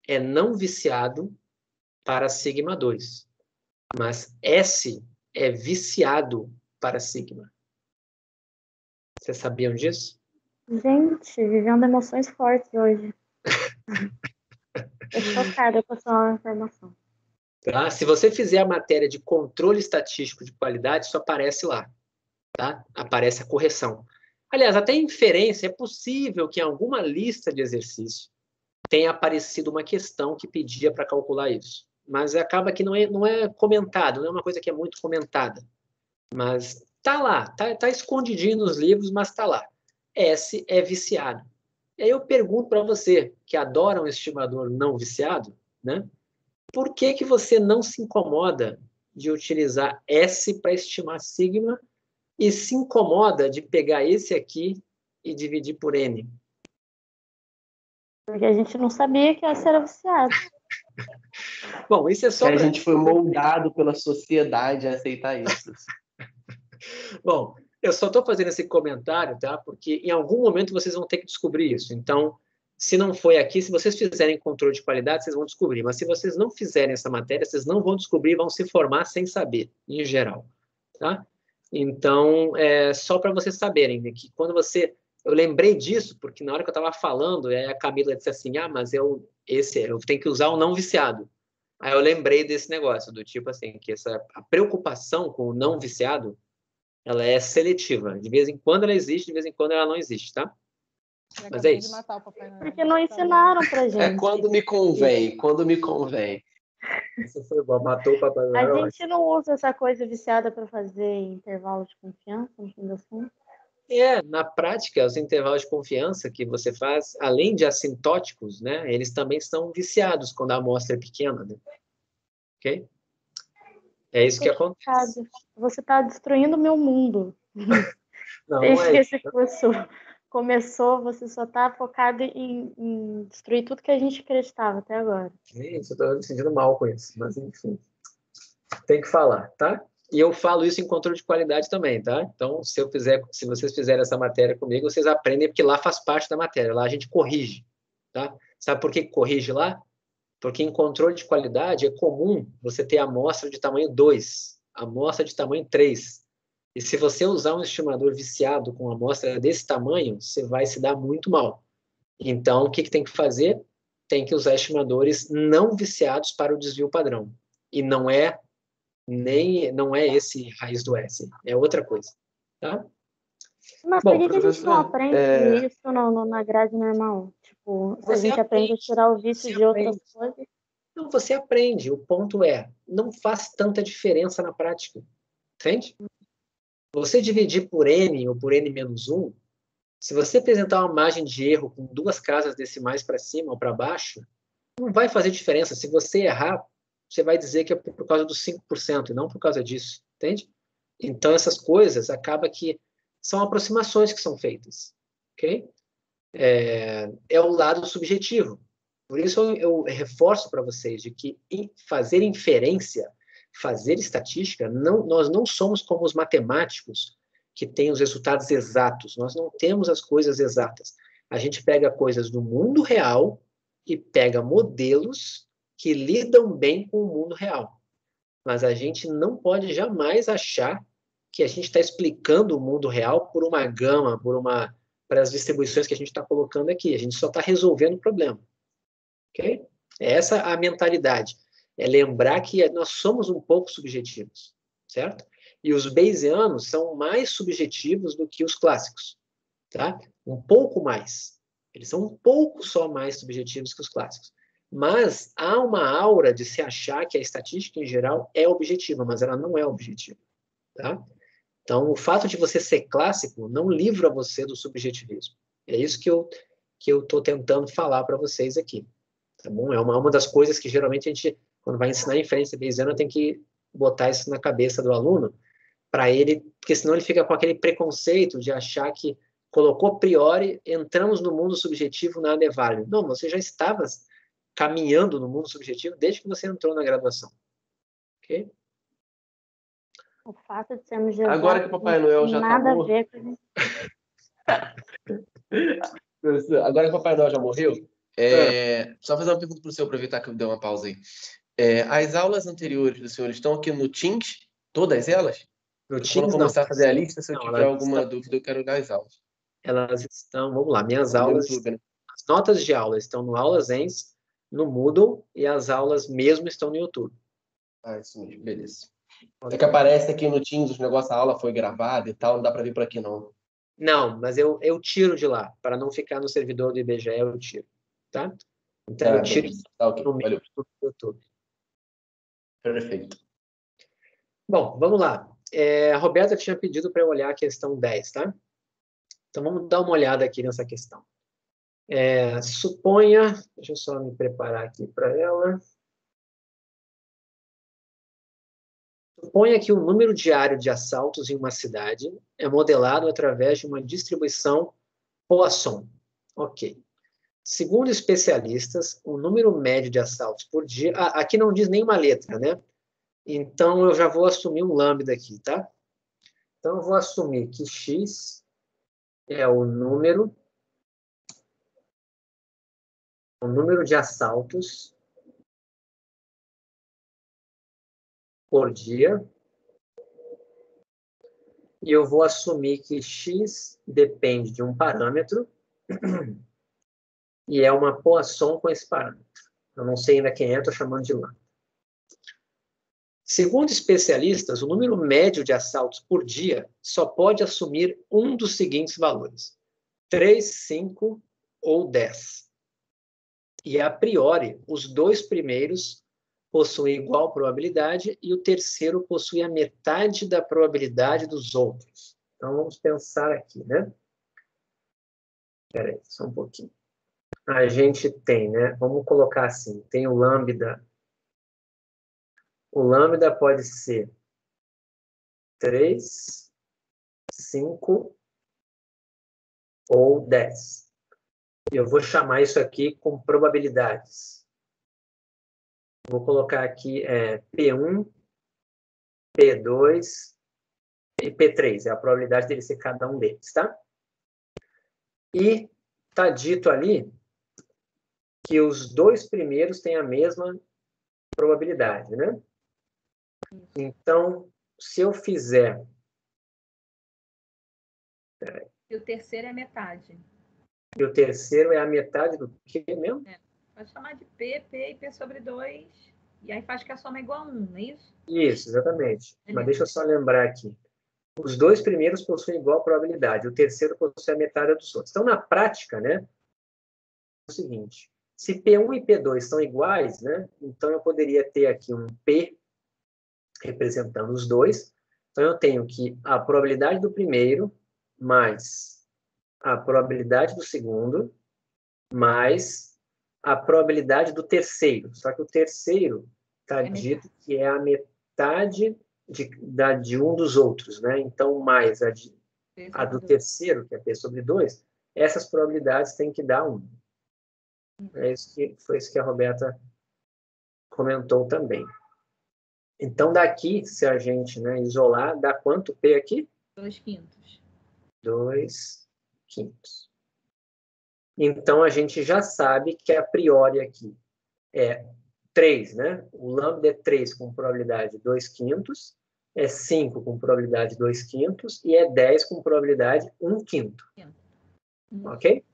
é não viciado para sigma 2, mas S é viciado para sigma. Vocês sabiam disso? Gente, vivendo emoções fortes hoje. Tô chocada com essa nova informação. Tá? Se você fizer a matéria de controle estatístico de qualidade, isso aparece lá. Tá? Aparece a correção. Aliás, até em inferência, é possível que em alguma lista de exercício tenha aparecido uma questão que pedia para calcular isso. Mas acaba que não é comentado, não é uma coisa que é muito comentada. Mas tá lá, tá escondidinho nos livros, mas tá lá. S é viciado. E aí eu pergunto para você, que adora um estimador não viciado, né? Por que você não se incomoda de utilizar S para estimar sigma e se incomoda de pegar esse aqui e dividir por N? Porque a gente não sabia que essa era viciada. Bom, isso é só Que a pra... gente foi moldado pela sociedade a aceitar isso. Bom, eu só estou fazendo esse comentário, tá? Porque em algum momento vocês vão ter que descobrir isso. Então, se não foi aqui, se vocês fizerem controle de qualidade, vocês vão descobrir. Mas se vocês não fizerem essa matéria, vocês não vão descobrir, vão se formar sem saber, em geral, tá? Então, é só para vocês saberem, né, que quando você... Eu lembrei disso, porque na hora que eu estava falando, a Camila disse assim, mas eu tenho que usar o não viciado. Aí eu lembrei desse negócio, do tipo assim, que a preocupação com o não viciado, ela é seletiva. De vez em quando ela existe, de vez em quando ela não existe, tá? Mas é isso. Porque não ensinaram pra gente. É quando me convém, quando me convém. Isso foi bom, matou o Papai Noel. A gente não usa essa coisa viciada para fazer intervalo de confiança, no fim das contas. Na prática, os intervalos de confiança que você faz, além de assintóticos, né, eles também são viciados quando a amostra é pequena, né? Ok? É isso que acontece. Você está destruindo o meu mundo. Não, Desde que esse curso começou, você só está focado em destruir tudo que a gente acreditava até agora. Isso, eu estou me sentindo mal com isso, mas enfim. Tem que falar, tá? E eu falo isso em controle de qualidade também, tá? Então, se vocês fizerem essa matéria comigo, vocês aprendem, porque lá faz parte da matéria, lá a gente corrige, tá? Sabe por que corrige lá? Porque em controle de qualidade é comum você ter amostra de tamanho 2, amostra de tamanho 3. E se você usar um estimador viciado com amostra desse tamanho, você vai se dar muito mal. Então, o que tem que fazer? Tem que usar estimadores não viciados para o desvio padrão. E não é esse raiz do S, é outra coisa, tá? Mas por que a gente não aprende isso na grade normal? Tipo, se a gente aprende a tirar o vício de outras coisas. Não, você aprende. O ponto é, não faz tanta diferença na prática. Entende? Você dividir por N ou por N-1, Se você apresentar uma margem de erro com 2 casas decimais para cima ou para baixo, não vai fazer diferença. Se você errar, você vai dizer que é por causa dos 5% e não por causa disso, entende? Então, essas coisas acaba que são aproximações que são feitas, ok? É o lado subjetivo. Por isso, eu reforço para vocês de que fazer inferência, fazer estatística, nós não somos como os matemáticos que têm os resultados exatos. Nós não temos as coisas exatas. A gente pega coisas do mundo real e pega modelos que lidam bem com o mundo real. Mas a gente não pode jamais achar que a gente está explicando o mundo real por uma gama, para as distribuições que a gente está colocando aqui. A gente só está resolvendo o problema. Okay? Essa a mentalidade. É lembrar que nós somos um pouco subjetivos, certo? E os Bayesianos são mais subjetivos do que os clássicos, tá? Um pouco mais. Eles são um pouco só mais subjetivos que os clássicos. Mas há uma aura de se achar que a estatística, em geral, é objetiva, mas ela não é objetiva, tá? Então, o fato de você ser clássico não livra você do subjetivismo. É isso que eu estou tentando falar para vocês aqui. Tá bom? É uma das coisas que, geralmente, a gente, quando vai ensinar inferência bayesiana, tem que botar isso na cabeça do aluno, para ele, porque senão ele fica com aquele preconceito de achar que colocou a priori, entramos no mundo subjetivo, nada é válido. Não, você já estava caminhando no mundo subjetivo desde que você entrou na graduação. Ok? O fato de sermos exatos Agora que o Papai Noel já nada tá a morto. ver com Agora que o Papai Noel já morreu, só fazer uma pergunta para o senhor, aproveitar que eu dei uma pausa aí. As aulas anteriores do senhor estão aqui no Teams? Todas elas? No Quando eu Teams, não. começar a fazer a lista, se eu Não, tiver alguma dúvida, eu quero dar as aulas. Elas estão, vamos lá, minhas No aulas, YouTube, né? as notas de aula estão no AulasEns, no Moodle, e as aulas mesmo estão no YouTube. Ah, isso mesmo, beleza. É que aparece aqui no Teams os negócios, a aula foi gravada e tal, não dá para vir por aqui, não. Não, mas eu tiro de lá, para não ficar no servidor do IBGE, eu tiro, tá? Então, eu tiro Beleza. Tá, ok. no Valeu. YouTube. Perfeito. Bom, vamos lá. A Roberta tinha pedido para eu olhar a questão 10, tá? Então, vamos dar uma olhada aqui nessa questão. Suponha, deixa eu só me preparar aqui para ela. Suponha que o número diário de assaltos em uma cidade é modelado através de uma distribuição Poisson. Ok. Segundo especialistas, o número médio de assaltos por dia... aqui não diz nenhuma letra, né? Então, eu já vou assumir um lambda aqui, tá? Então, eu vou assumir que x é o número de assaltos por dia. E eu vou assumir que x depende de um parâmetro e é uma Poisson com esse parâmetro. Eu não sei ainda quem é, estou chamando de lambda. Segundo especialistas, o número médio de assaltos por dia só pode assumir um dos seguintes valores: 3, 5 ou 10. E, a priori, os dois primeiros possuem igual probabilidade e o terceiro possui a metade da probabilidade dos outros. Então, vamos pensar aqui, né? Espera aí, só um pouquinho. A gente tem, né? Vamos colocar assim, tem o lambda. O lambda pode ser 3, 5 ou 10. E eu vou chamar isso aqui com probabilidades. Vou colocar aqui P1, P2 e P3. É a probabilidade dele ser cada um deles, tá? E está dito ali que os dois primeiros têm a mesma probabilidade, né? Então, se eu fizer... E o terceiro é metade. E o terceiro é a metade do que mesmo? Pode chamar de P e P sobre 2. E aí faz que a soma é igual a 1, não é isso? Isso, exatamente. Mas deixa eu só lembrar aqui. Os dois primeiros possuem igual probabilidade. O terceiro possui a metade dos outros. Então, na prática, né, é o seguinte. Se P1 e P2 são iguais, né, então eu poderia ter aqui um P representando os dois. Então, eu tenho que a probabilidade do primeiro mais a probabilidade do segundo mais a probabilidade do terceiro. Só que o terceiro está dito que é a metade de um dos outros, né? Então, mais a do terceiro, que é P sobre 2, essas probabilidades têm que dar 1. Foi isso que a Roberta comentou também. Então, daqui, se a gente, né, isolar, dá quanto P aqui? 2/5. 2/5. Então, a gente já sabe que a priori aqui é 3, né? O lambda é 3 com probabilidade 2/5, é 5 com probabilidade 2/5 e é 10 com probabilidade 1/5. Ok?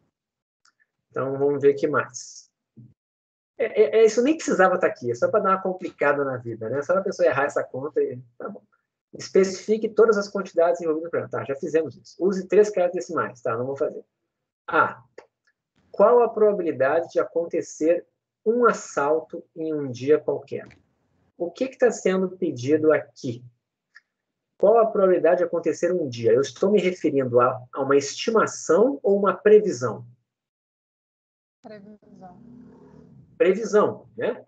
Então, vamos ver o que mais. Isso nem precisava estar aqui, é só para dar uma complicada na vida, né? Só a pessoa errar essa conta e tá bom. Especifique todas as quantidades envolvidas no programa. Tá, já fizemos isso. Use 3 caracteres decimais. Tá, não vou fazer. Qual a probabilidade de acontecer um assalto em um dia qualquer? O que está sendo pedido aqui? Qual a probabilidade de acontecer um dia? Eu estou me referindo a uma estimação ou uma previsão? Previsão. Previsão, né?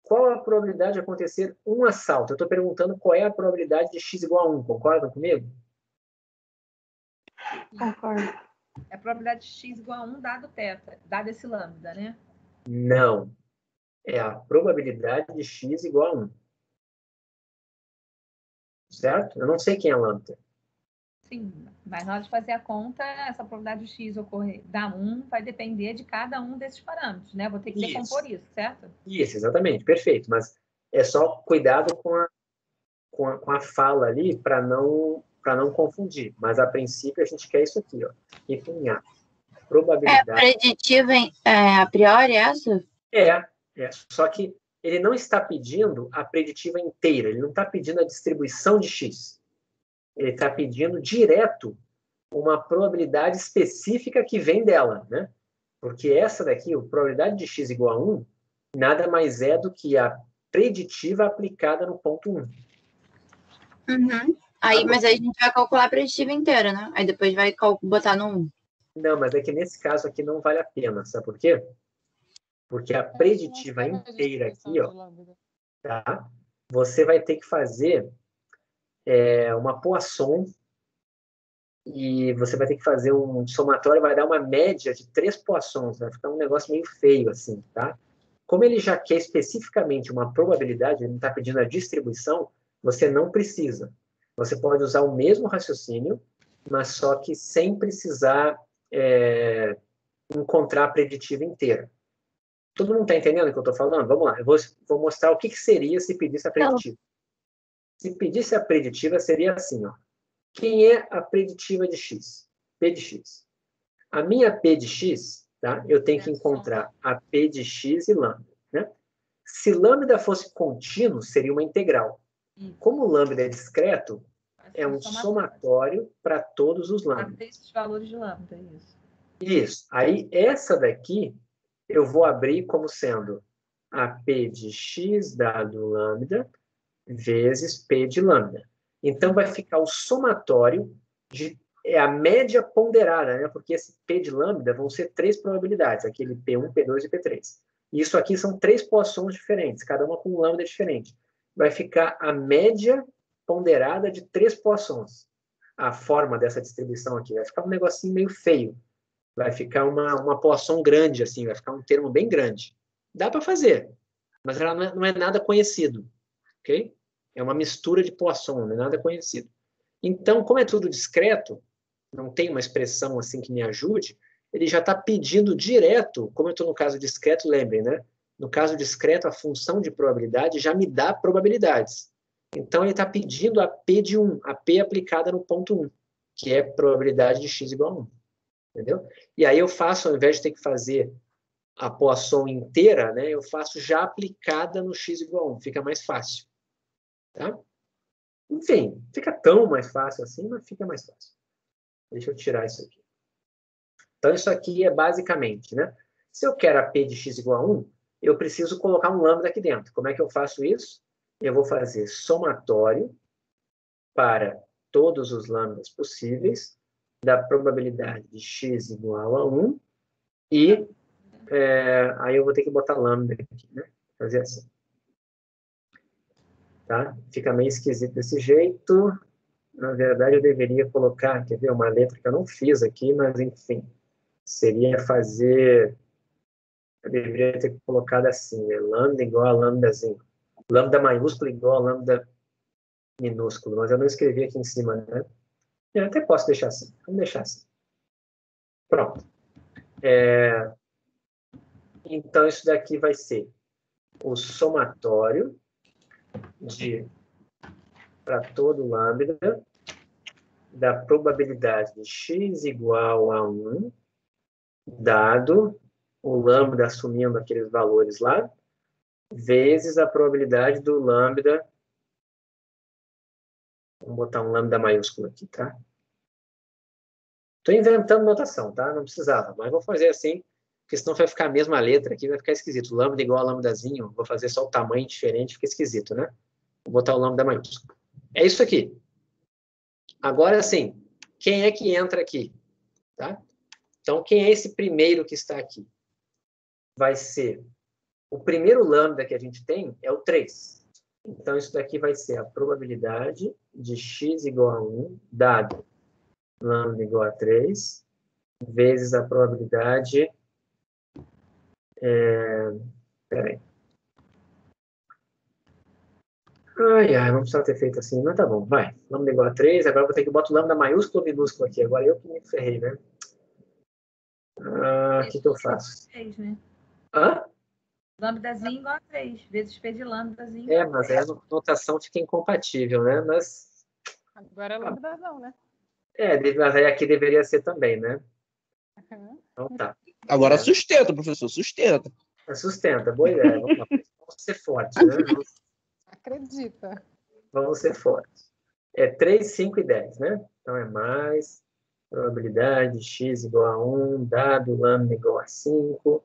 Qual a probabilidade de acontecer um assalto? Eu estou perguntando qual é a probabilidade de x igual a 1. Concordam comigo? Concordo. É a probabilidade de x igual a 1 dado θ, dado esse lambda, né? Não. É a probabilidade de x igual a 1. Certo? Eu não sei quem é lambda. Sim, mas na hora de fazer a conta, essa probabilidade de x ocorrer dar 1 vai depender de cada um desses parâmetros, né? Vou ter que decompor isso, certo? Isso, exatamente, perfeito. Mas é só cuidado com a fala ali para não confundir. Mas a princípio a gente quer isso aqui, ó. F em A. Probabilidade. É preditiva a priori essa? Só que ele não está pedindo a preditiva inteira, ele não está pedindo a distribuição de x. Ele está pedindo direto uma probabilidade específica que vem dela, né? Porque essa daqui, a probabilidade de x igual a 1, nada mais é do que a preditiva aplicada no ponto 1. Uhum. Mas aí a gente vai calcular a preditiva inteira, né? Aí depois vai botar no 1. Não, mas é que nesse caso aqui não vale a pena, sabe por quê? Porque a preditiva inteira aqui, ó, tá? Você vai ter que fazer uma Poisson e você vai ter que fazer um somatório, vai dar uma média de 3 Poissons, vai ficar um negócio meio feio assim, tá? Como ele já quer especificamente uma probabilidade, ele não está pedindo a distribuição, você não precisa. Você pode usar o mesmo raciocínio, mas só que sem precisar encontrar a preditiva inteira. Todo mundo está entendendo o que eu estou falando? Vamos lá, eu vou mostrar o que seria se pedisse a preditiva. Se pedisse a preditiva, seria assim, ó. Quem é a preditiva de x? P de x. A minha P de x, tá? Eu tenho que encontrar a P de x e lambda, né? Se lambda fosse contínuo, seria uma integral. Como lambda é discreto, é um somatório para todos os lambdas. Para esses valores de lambda, isso. Isso. Aí, essa daqui, eu vou abrir como sendo a P de x dado lambda vezes P de lambda. Então, vai ficar o somatório a média ponderada, né? Porque esse P de lambda vão ser 3 probabilidades, aquele P1, P2 e P3. E isso aqui são 3 Poissons diferentes, cada uma com um lambda diferente. Vai ficar a média ponderada de 3 Poissons. A forma dessa distribuição aqui vai ficar um negocinho meio feio. Vai ficar uma Poisson grande, assim, vai ficar um termo bem grande. Dá para fazer, mas ela não é nada conhecido, ok? É uma mistura de Poisson, não é nada conhecido. Então, como é tudo discreto, não tem uma expressão assim que me ajude, ele já está pedindo direto, como eu estou no caso discreto, lembrem, né? No caso discreto, a função de probabilidade já me dá probabilidades. Então, ele está pedindo a P de 1, a P aplicada no ponto 1, que é probabilidade de x igual a 1. Entendeu? E aí eu faço, ao invés de ter que fazer a Poisson inteira, né, eu faço já aplicada no x igual a 1, fica mais fácil. Tá? Enfim, fica tão mais fácil assim, mas fica mais fácil. Deixa eu tirar isso aqui. Então, isso aqui é basicamente, né? Se eu quero a P de x igual a 1, eu preciso colocar um lambda aqui dentro. Como é que eu faço isso? Eu vou fazer somatório para todos os lambdas possíveis, da probabilidade de x igual a 1 e aí eu vou ter que botar lambda aqui, né? Fazer assim. Tá? Fica meio esquisito desse jeito. Na verdade, eu deveria colocar, quer ver, uma letra que eu não fiz aqui, mas enfim. Seria fazer... Eu deveria ter colocado assim, né? Lambda igual a lambdazinho. Lambda maiúsculo igual a lambda minúsculo. Mas eu não escrevi aqui em cima, né? Eu até posso deixar assim. Vamos deixar assim. Pronto. Então, isso daqui vai ser o somatório para todo lambda da probabilidade de x igual a 1, dado o lambda assumindo aqueles valores lá, vezes a probabilidade do lambda. Vamos botar um lambda maiúsculo aqui, tá? Estou inventando notação, tá? Não precisava, mas vou fazer assim, porque senão vai ficar a mesma letra aqui, vai ficar esquisito. Lambda igual a lambdazinho, vou fazer só o tamanho diferente, fica esquisito, né? Vou botar o lambda maiúsculo. É isso aqui. Agora, sim, quem é que entra aqui? Tá? Então, quem é esse primeiro que está aqui? Vai ser... O primeiro lambda que a gente tem é o 3. Então, isso daqui vai ser a probabilidade de x igual a 1, dado lambda igual a 3, vezes a probabilidade... Peraí. Não precisava ter feito assim, mas tá bom, vai. Lambda igual a 3, agora eu vou ter que botar o lambda maiúsculo ou minúsculo aqui. Agora eu que me ferrei, né? O que eu faço? 3, né? Hã? Lambdazinho igual a 3, vezes P de lambdazinho. Mas aí a notação fica incompatível, né? Mas... Agora é lambdazão, né? Mas aí aqui deveria ser também, né? Então tá. Agora sustenta, professor, sustenta. Sustenta, boa ideia. Vamos lá. Vamos ser fortes, né? Acredita. Vamos ser fortes. 3, 5 e 10, né? Então é mais probabilidade de x igual a 1, dado lambda igual a 5,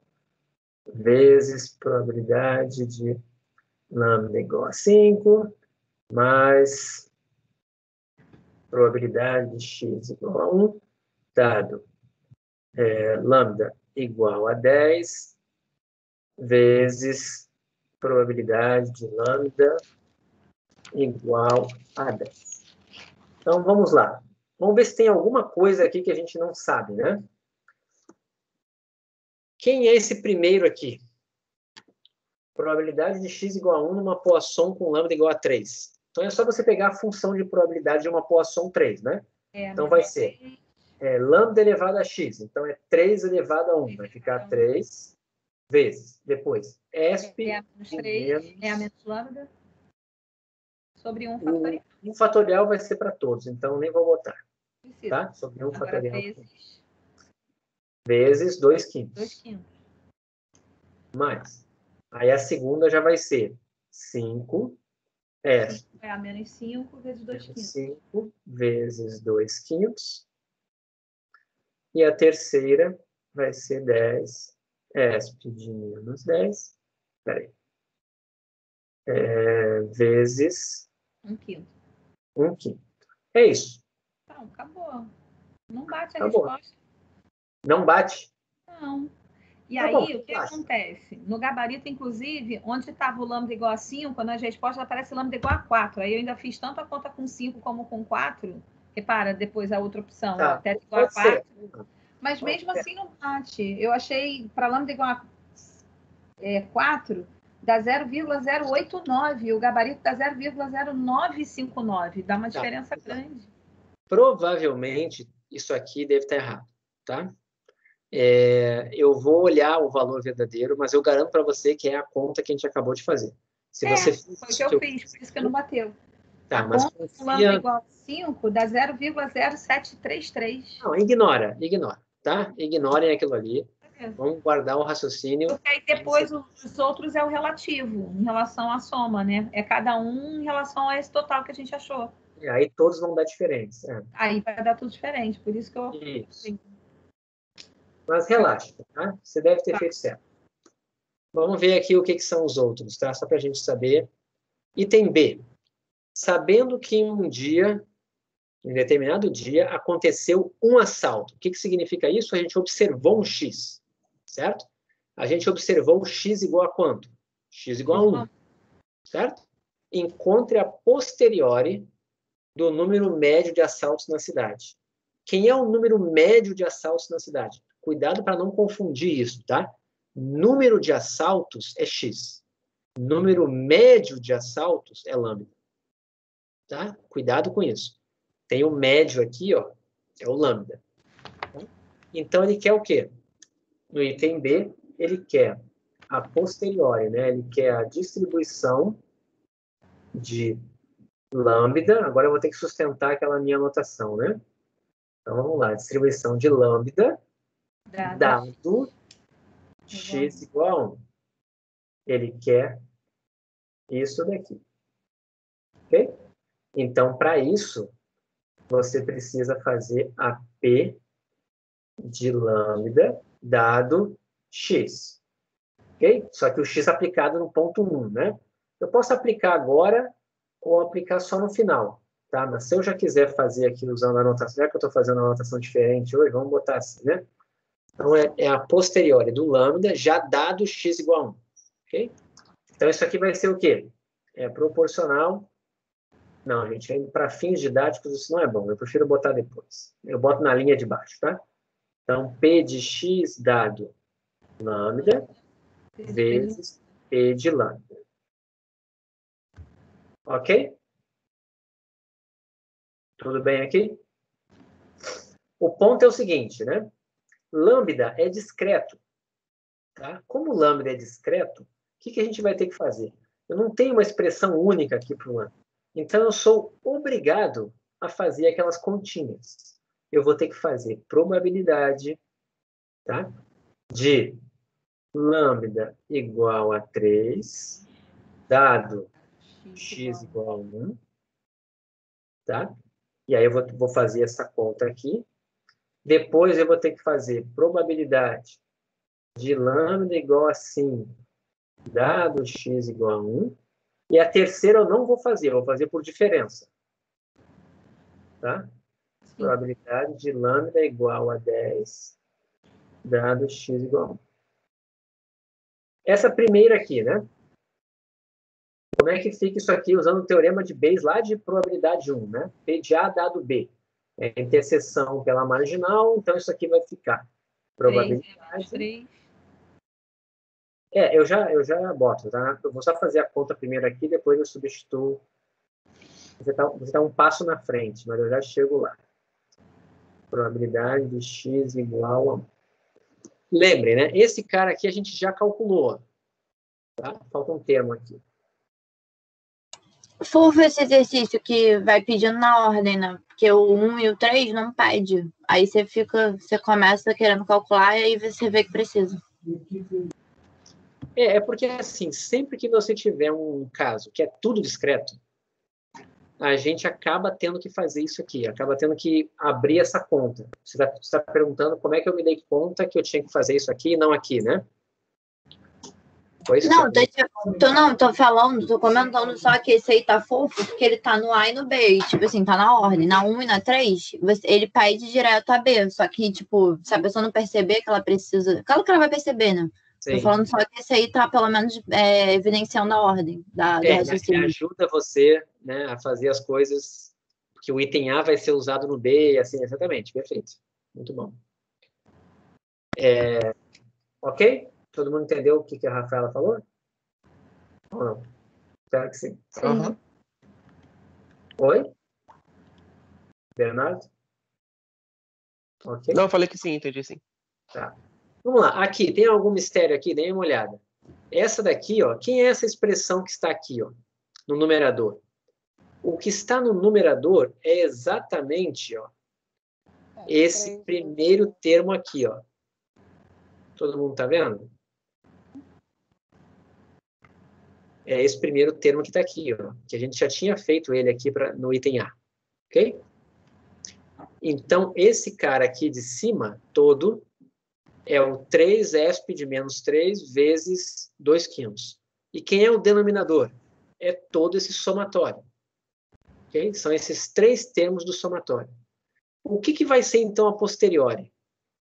vezes probabilidade de lambda igual a 5, mais probabilidade de x igual a 1, dado lambda igual a 10, vezes probabilidade de lambda igual a 10. Então, vamos lá. Vamos ver se tem alguma coisa aqui que a gente não sabe, né? Quem é esse primeiro aqui? Probabilidade de x igual a 1 numa poisson com lambda igual a 3. Então, é só você pegar a função de probabilidade de uma poisson 3, né? Então, vai ser lambda elevado a x. Então, é 3 elevado a 1. Vai ficar 3 vezes. Depois, ESP... É a menos 3, é a menos lambda. Sobre 1 fatorial. 1 fatorial vai ser para todos, então nem vou botar. Tá? Sobre 1 fatorial. Vezes 2 quintos. 2 quintos. Mais. Aí a segunda já vai ser 5. É a menos 5 vezes 2 quintos. 5 vezes 2 quintos. E a terceira vai ser 10. ESP de menos 10. Espera aí. Vezes 1 quinto. 1 quinto. É isso. Não, acabou. Não bate a Acabou. resposta. Não bate? Não. E Tá aí, bom, o que acontece? No gabarito, inclusive, onde estava o lambda igual a 5, nas respostas aparece lambda igual a 4. Aí eu ainda fiz tanto a conta com 5 como com 4. Repara, depois a outra opção, Tá. até igual a 4. Ser. Mas mesmo assim não bate. Eu achei, para lambda igual a 4, dá 0,089. O gabarito dá 0,0959. Dá uma diferença grande. Provavelmente, isso aqui deve estar errado, tá? Eu vou olhar o valor verdadeiro, mas eu garanto para você que é a conta que a gente acabou de fazer. Se você foi o que eu fiz, por isso que não bateu. Tá, a mas conta lambda igual a 5 dá 0,0733. Não, ignora, tá? Ignorem aquilo ali. Vamos guardar o raciocínio. Porque aí depois os outros é o relativo, em relação à soma, né? É cada um em relação a esse total que a gente achou. Aí todos vão dar diferença. Aí vai dar tudo diferente, por isso que eu... Isso. Mas relaxa, tá? Você deve ter feito certo. Vamos ver aqui o que são os outros, tá? Só para a gente saber. Item B. Sabendo que um dia Em determinado dia, aconteceu um assalto. O que significa isso? A gente observou um X, certo? A gente observou o X igual a quanto? X igual a 1, certo? Encontre a posteriori do número médio de assaltos na cidade. Quem é o número médio de assaltos na cidade? Cuidado para não confundir isso, tá? Número de assaltos é X. Número médio de assaltos é lambda. Tá? Cuidado com isso. Tem o médio aqui, ó, é o lambda. Então, ele quer o quê? No item B, ele quer a posteriori, né? Ele quer a distribuição de lambda. Agora eu vou ter que sustentar aquela minha anotação, né? Então, vamos lá. Distribuição de lambda dado x igual a 1. Ele quer isso daqui. Ok? Então, para isso, você precisa fazer a P de lambda dado x. Ok? Só que o x aplicado no ponto 1, né? Eu posso aplicar agora ou aplicar só no final, tá? Mas se eu já quiser fazer aqui usando a anotação, já que eu estou fazendo uma anotação diferente hoje, vamos botar assim, né? Então, é a posteriori do lambda já dado x igual a 1. Ok? Então, isso aqui vai ser o quê? É proporcional. Não, gente, para fins didáticos isso não é bom. Eu prefiro botar depois. Eu boto na linha de baixo, tá? Então, P de x dado lambda vezes P de lambda. Ok? Tudo bem aqui? O ponto é o seguinte, né? Lambda é discreto. Tá? Como lambda é discreto, o que a gente vai ter que fazer? Eu não tenho uma expressão única aqui para o lambda. Então, eu sou obrigado a fazer aquelas continhas. Eu vou ter que fazer probabilidade, tá? De lambda igual a 3, dado x igual a 1, tá? E aí eu vou fazer essa conta aqui. Depois eu vou ter que fazer probabilidade de lambda igual a 5, dado x igual a 1. E a terceira eu não vou fazer, eu vou fazer por diferença. Tá? Probabilidade de lambda igual a 10, dado x igual a 1. Essa primeira aqui, né? Como é que fica isso aqui usando o teorema de Bayes lá de probabilidade 1, né? P de A dado B. É interseção pela marginal, então isso aqui vai ficar. Probabilidade... 3. Eu já boto, tá? Eu vou só fazer a conta primeiro aqui, depois eu substituo. Você tá um passo na frente, mas eu já chego lá. Probabilidade de x igual a 1. Lembre, né? Esse cara aqui a gente já calculou. Tá? Falta um termo aqui. For esse exercício que vai pedindo na ordem, né? Porque o 1 e o 3 não pede. Aí você começa querendo calcular e aí você vê que precisa. É porque, assim, sempre que você tiver um caso que é tudo discreto, a gente acaba tendo que fazer isso aqui, acaba tendo que abrir essa conta. Você está perguntando como é que eu me dei conta que eu tinha que fazer isso aqui e não aqui, né? Foi isso tô comentando só que esse aí tá fofo, porque ele tá no A e no B, e, tipo assim, tá na ordem, na 1 e na 3, ele pede direto a B, só que, tipo, se a pessoa não perceber que ela precisa, claro que ela vai perceber, né? Sim. Tô falando só que esse aí tá, pelo menos, evidenciando a ordem do raciocínio. Ajuda você, né, a fazer as coisas, que o item A vai ser usado no B, assim, exatamente, perfeito. Muito bom. Ok? Todo mundo entendeu o que a Rafaela falou? Ou não? Espero que sim. Uhum. Oi? Bernardo? Ok? Não, eu falei que sim, entendi sim. Tá. Vamos lá. Aqui, tem algum mistério aqui? Dê uma olhada. Essa daqui, ó, quem é essa expressão que está aqui, ó, no numerador? O que está no numerador é exatamente, ó, esse primeiro termo aqui, ó. Todo mundo está vendo? É esse primeiro termo que está aqui, ó, que a gente já tinha feito ele aqui no item A. Ok? Então, esse cara aqui de cima, todo, é o 3esp de menos 3 vezes 2 quintos. E quem é o denominador? É todo esse somatório. Okay? São esses 3 termos do somatório. O que vai ser, então, a posteriori?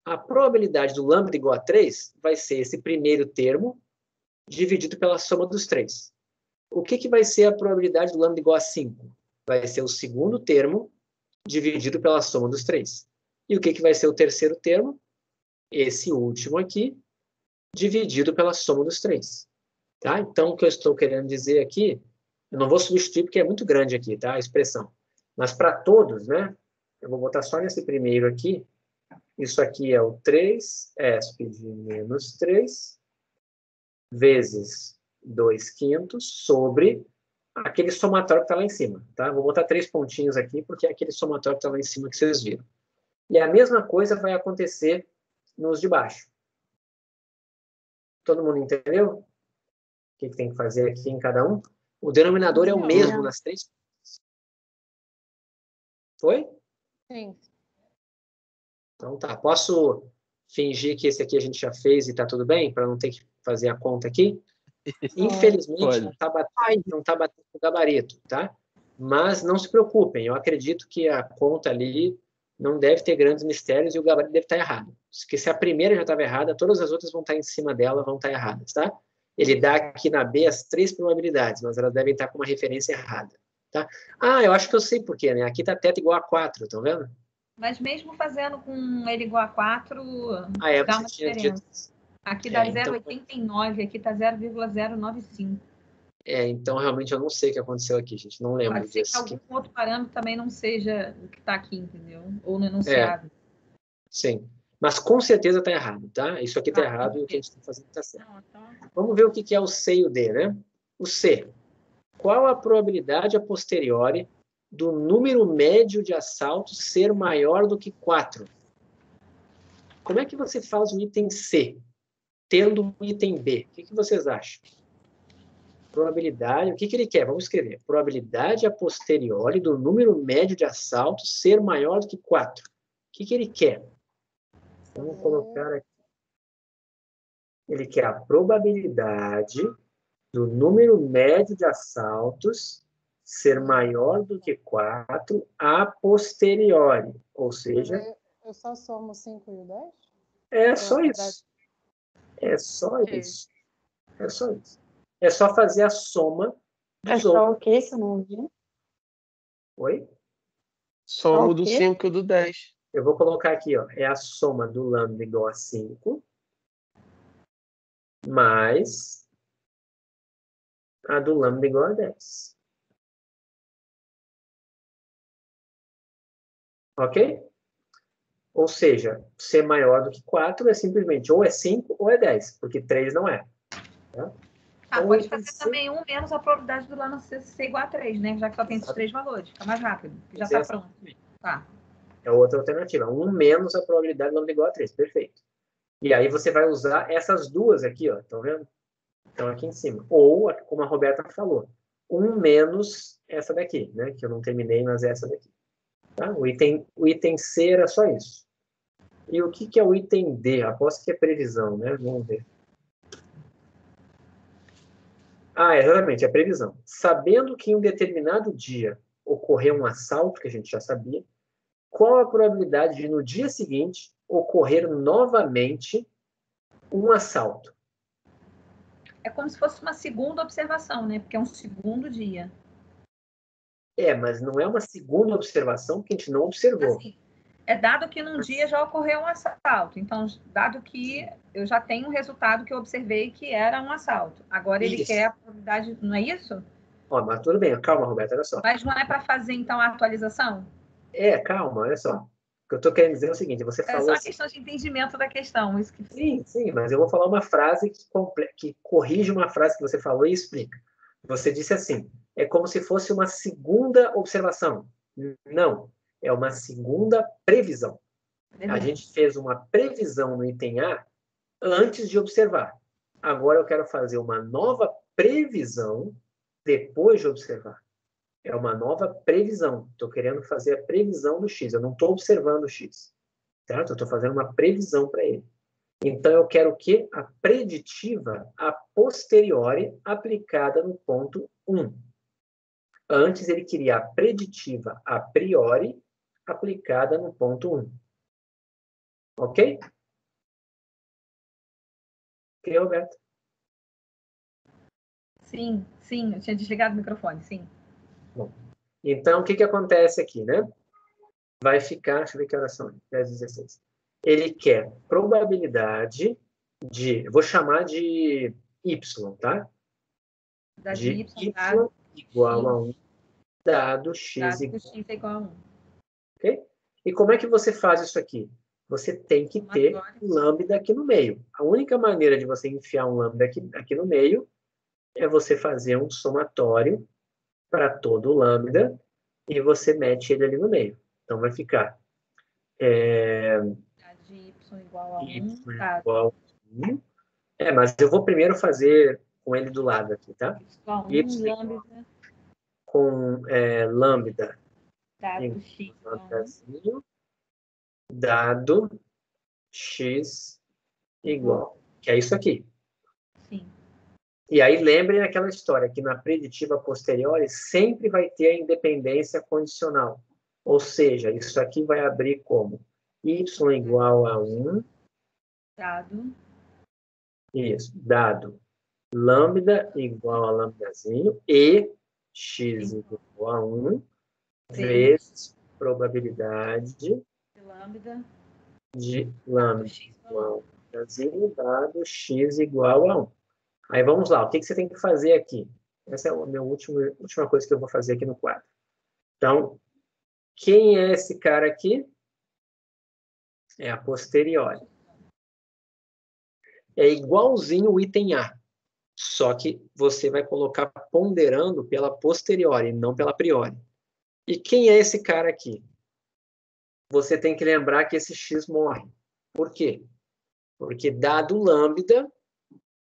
A probabilidade do lambda igual a 3 vai ser esse primeiro termo dividido pela soma dos 3. O que vai ser a probabilidade do lambda igual a 5? Vai ser o segundo termo dividido pela soma dos 3. E o que vai ser o terceiro termo? Esse último aqui, dividido pela soma dos 3. Tá? Então, o que eu estou querendo dizer aqui, eu não vou substituir porque é muito grande aqui, tá? A expressão. Mas para todos, né? Eu vou botar só nesse primeiro aqui. Isso aqui é o 3esp de menos 3 vezes 2/5 sobre aquele somatório que está lá em cima. Tá? Vou botar 3 pontinhos aqui, porque é aquele somatório que está lá em cima que vocês viram. E a mesma coisa vai acontecer nos de baixo. Todo mundo entendeu? O que tem que fazer aqui em cada um? O denominador é o mesmo nas 3. Foi? Sim. Então tá. Posso fingir que esse aqui a gente já fez e está tudo bem? Para não ter que fazer a conta aqui? Infelizmente, não está batendo o gabarito, tá? Mas não se preocupem, eu acredito que a conta ali não deve ter grandes mistérios e o gabarito deve estar errado. Porque se a primeira já estava errada, todas as outras vão estar em cima dela, vão estar erradas, tá? Ele dá aqui na B as 3 probabilidades, mas elas devem estar com uma referência errada, tá? Ah, eu acho que eu sei por quê, né? Aqui está θ igual a 4, estão vendo? Mas mesmo fazendo com ele igual a 4, dá uma diferença. Aqui dá 0,89, aqui está 0,095. Então realmente eu não sei o que aconteceu aqui, gente. Não lembro Pode ser disso. que algum outro parâmetro também não seja o que está aqui, entendeu? Ou no enunciado. Sim. Mas com certeza está errado, tá? Isso aqui está errado e o que a gente está fazendo está certo. Vamos ver o que é o C e o D, né? O C. Qual a probabilidade a posteriori do número médio de assaltos ser maior do que 4? Como é que você faz o item C, tendo o item B? O que vocês acham? Probabilidade, o que ele quer? Vamos escrever. Probabilidade a posteriori do número médio de assaltos ser maior do que 4. O que ele quer? Vamos colocar aqui. Ele quer a probabilidade do número médio de assaltos ser maior do que 4 a posteriori. Ou seja... Eu só somo 5 e o 10? É só isso. É só isso. É só isso. É só fazer a soma dos outros. É só o quê que eu não ouvi? Oi? Somo do 5 e do 10. Eu vou colocar aqui, ó. É a soma do lambda igual a 5 mais a do lambda igual a 10. Ok? Ou seja, ser maior do que 4 é simplesmente ou é 5 ou é 10, porque 3 não é. Tá? Pode fazer também 1 menos a probabilidade do lambda ser igual a 3, né? Já que só tem esses 3 valores. Fica mais rápido. Já está pronto. Tá. É outra alternativa. 1 menos a probabilidade do lambda igual a 3. Perfeito. E aí você vai usar essas duas aqui, ó. Estão vendo? Estão aqui em cima. Ou, como a Roberta falou, 1 menos essa daqui, né? Que eu não terminei, mas é essa daqui. Tá? O item C era só isso. E o que é o item D? Aposto que é previsão, né? Vamos ver. Exatamente, é previsão. Sabendo que em um determinado dia ocorreu um assalto, que a gente já sabia, qual a probabilidade de no dia seguinte ocorrer novamente um assalto? É como se fosse uma segunda observação, né? Porque é um segundo dia. Mas não é uma segunda observação que a gente não observou. Assim, é dado que num dia já ocorreu um assalto. Então, dado que eu já tenho um resultado que eu observei que era um assalto. Agora ele quer a probabilidade, não é isso? Mas tudo bem, calma, Roberta, olha só. Mas não é para fazer, então, a atualização? Calma, olha só. O que eu estou querendo dizer é o seguinte, você falou... É só uma questão de entendimento da questão. Isso que... Sim, mas eu vou falar uma frase que corrige uma frase que você falou e explica. Você disse assim, é como se fosse uma segunda observação. Não, é uma segunda previsão. A gente fez uma previsão no item A antes de observar. Agora eu quero fazer uma nova previsão depois de observar. É uma nova previsão. Estou querendo fazer a previsão do X. Eu não estou observando o X. Certo? Eu estou fazendo uma previsão para ele. Então, eu quero o quê? A preditiva a posteriori aplicada no ponto 1. Antes ele queria a preditiva a priori aplicada no ponto 1. Ok? Ok, Roberto? Sim, eu tinha desligado o microfone, sim. Bom, então, o que acontece aqui, né? Vai ficar, deixa eu ver que horas são, 10h16. Ele quer probabilidade de, vou chamar de Y, tá? De Y igual a 1, dado X igual a 1. Ok? E como é que você faz isso aqui? Você tem que ter um lambda aqui no meio. A única maneira de você enfiar um lambda aqui no meio é você fazer um somatório para todo o lambda e você mete ele ali no meio. Então, vai ficar de y igual a 1. Y igual a 1. Mas eu vou primeiro fazer com ele do lado aqui, tá? Y lambda. Com lambda. Dado x dado x igual. Que é isso aqui. Sim. E aí lembrem aquela história que na preditiva posteriori sempre vai ter a independência condicional. Ou seja, isso aqui vai abrir como y igual a 1. Dado. Isso, dado lambda igual a lambdazinho e x igual a 1 vezes probabilidade de lambda igual a lambdazinho dado x igual a 1. Aí vamos lá, o que você tem que fazer aqui? Essa é a minha última coisa que eu vou fazer aqui no quadro. Então, quem é esse cara aqui? É a posteriori. É igualzinho o item A, só que você vai colocar ponderando pela posteriori, não pela priori. E quem é esse cara aqui? Você tem que lembrar que esse x morre. Por quê? Porque dado lambda,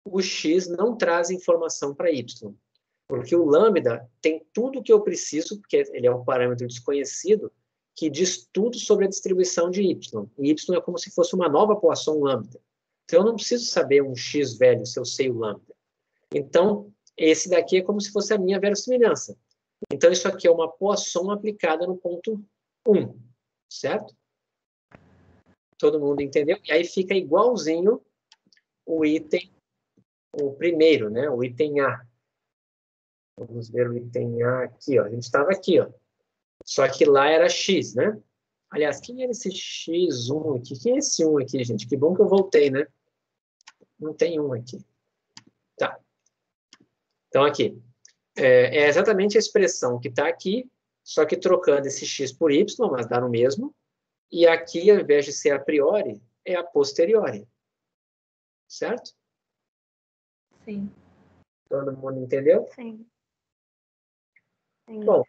o x não traz informação para y. Porque o lambda tem tudo o que eu preciso, porque ele é um parâmetro desconhecido, que diz tudo sobre a distribuição de y. E y é como se fosse uma nova Poisson lambda. Então, eu não preciso saber um x velho se eu sei o lambda. Então, esse daqui é como se fosse a minha verossimilhança. Então, isso aqui é uma Poisson aplicada no ponto 1. Certo? Todo mundo entendeu? E aí fica igualzinho o item, o primeiro, né? O item A. Vamos ver o item A aqui, ó. A gente estava aqui, ó. Só que lá era X, né? Aliás, quem era esse X1 aqui? Quem é esse 1 aqui, gente? Que bom que eu voltei, né? Não tem 1 aqui. Tá. Então, aqui. É exatamente a expressão que está aqui, só que trocando esse X por Y, mas dá no mesmo. E aqui, ao invés de ser a priori, é a posteriori. Certo? Sim. Todo mundo entendeu? Sim. Bom,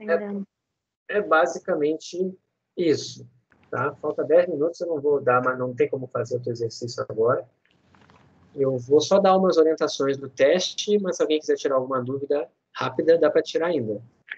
é basicamente isso. Tá? Falta 10 minutos, eu não vou dar, mas não tem como fazer outro exercício agora. Eu vou só dar umas orientações do teste, mas se alguém quiser tirar alguma dúvida rápida, dá para tirar ainda.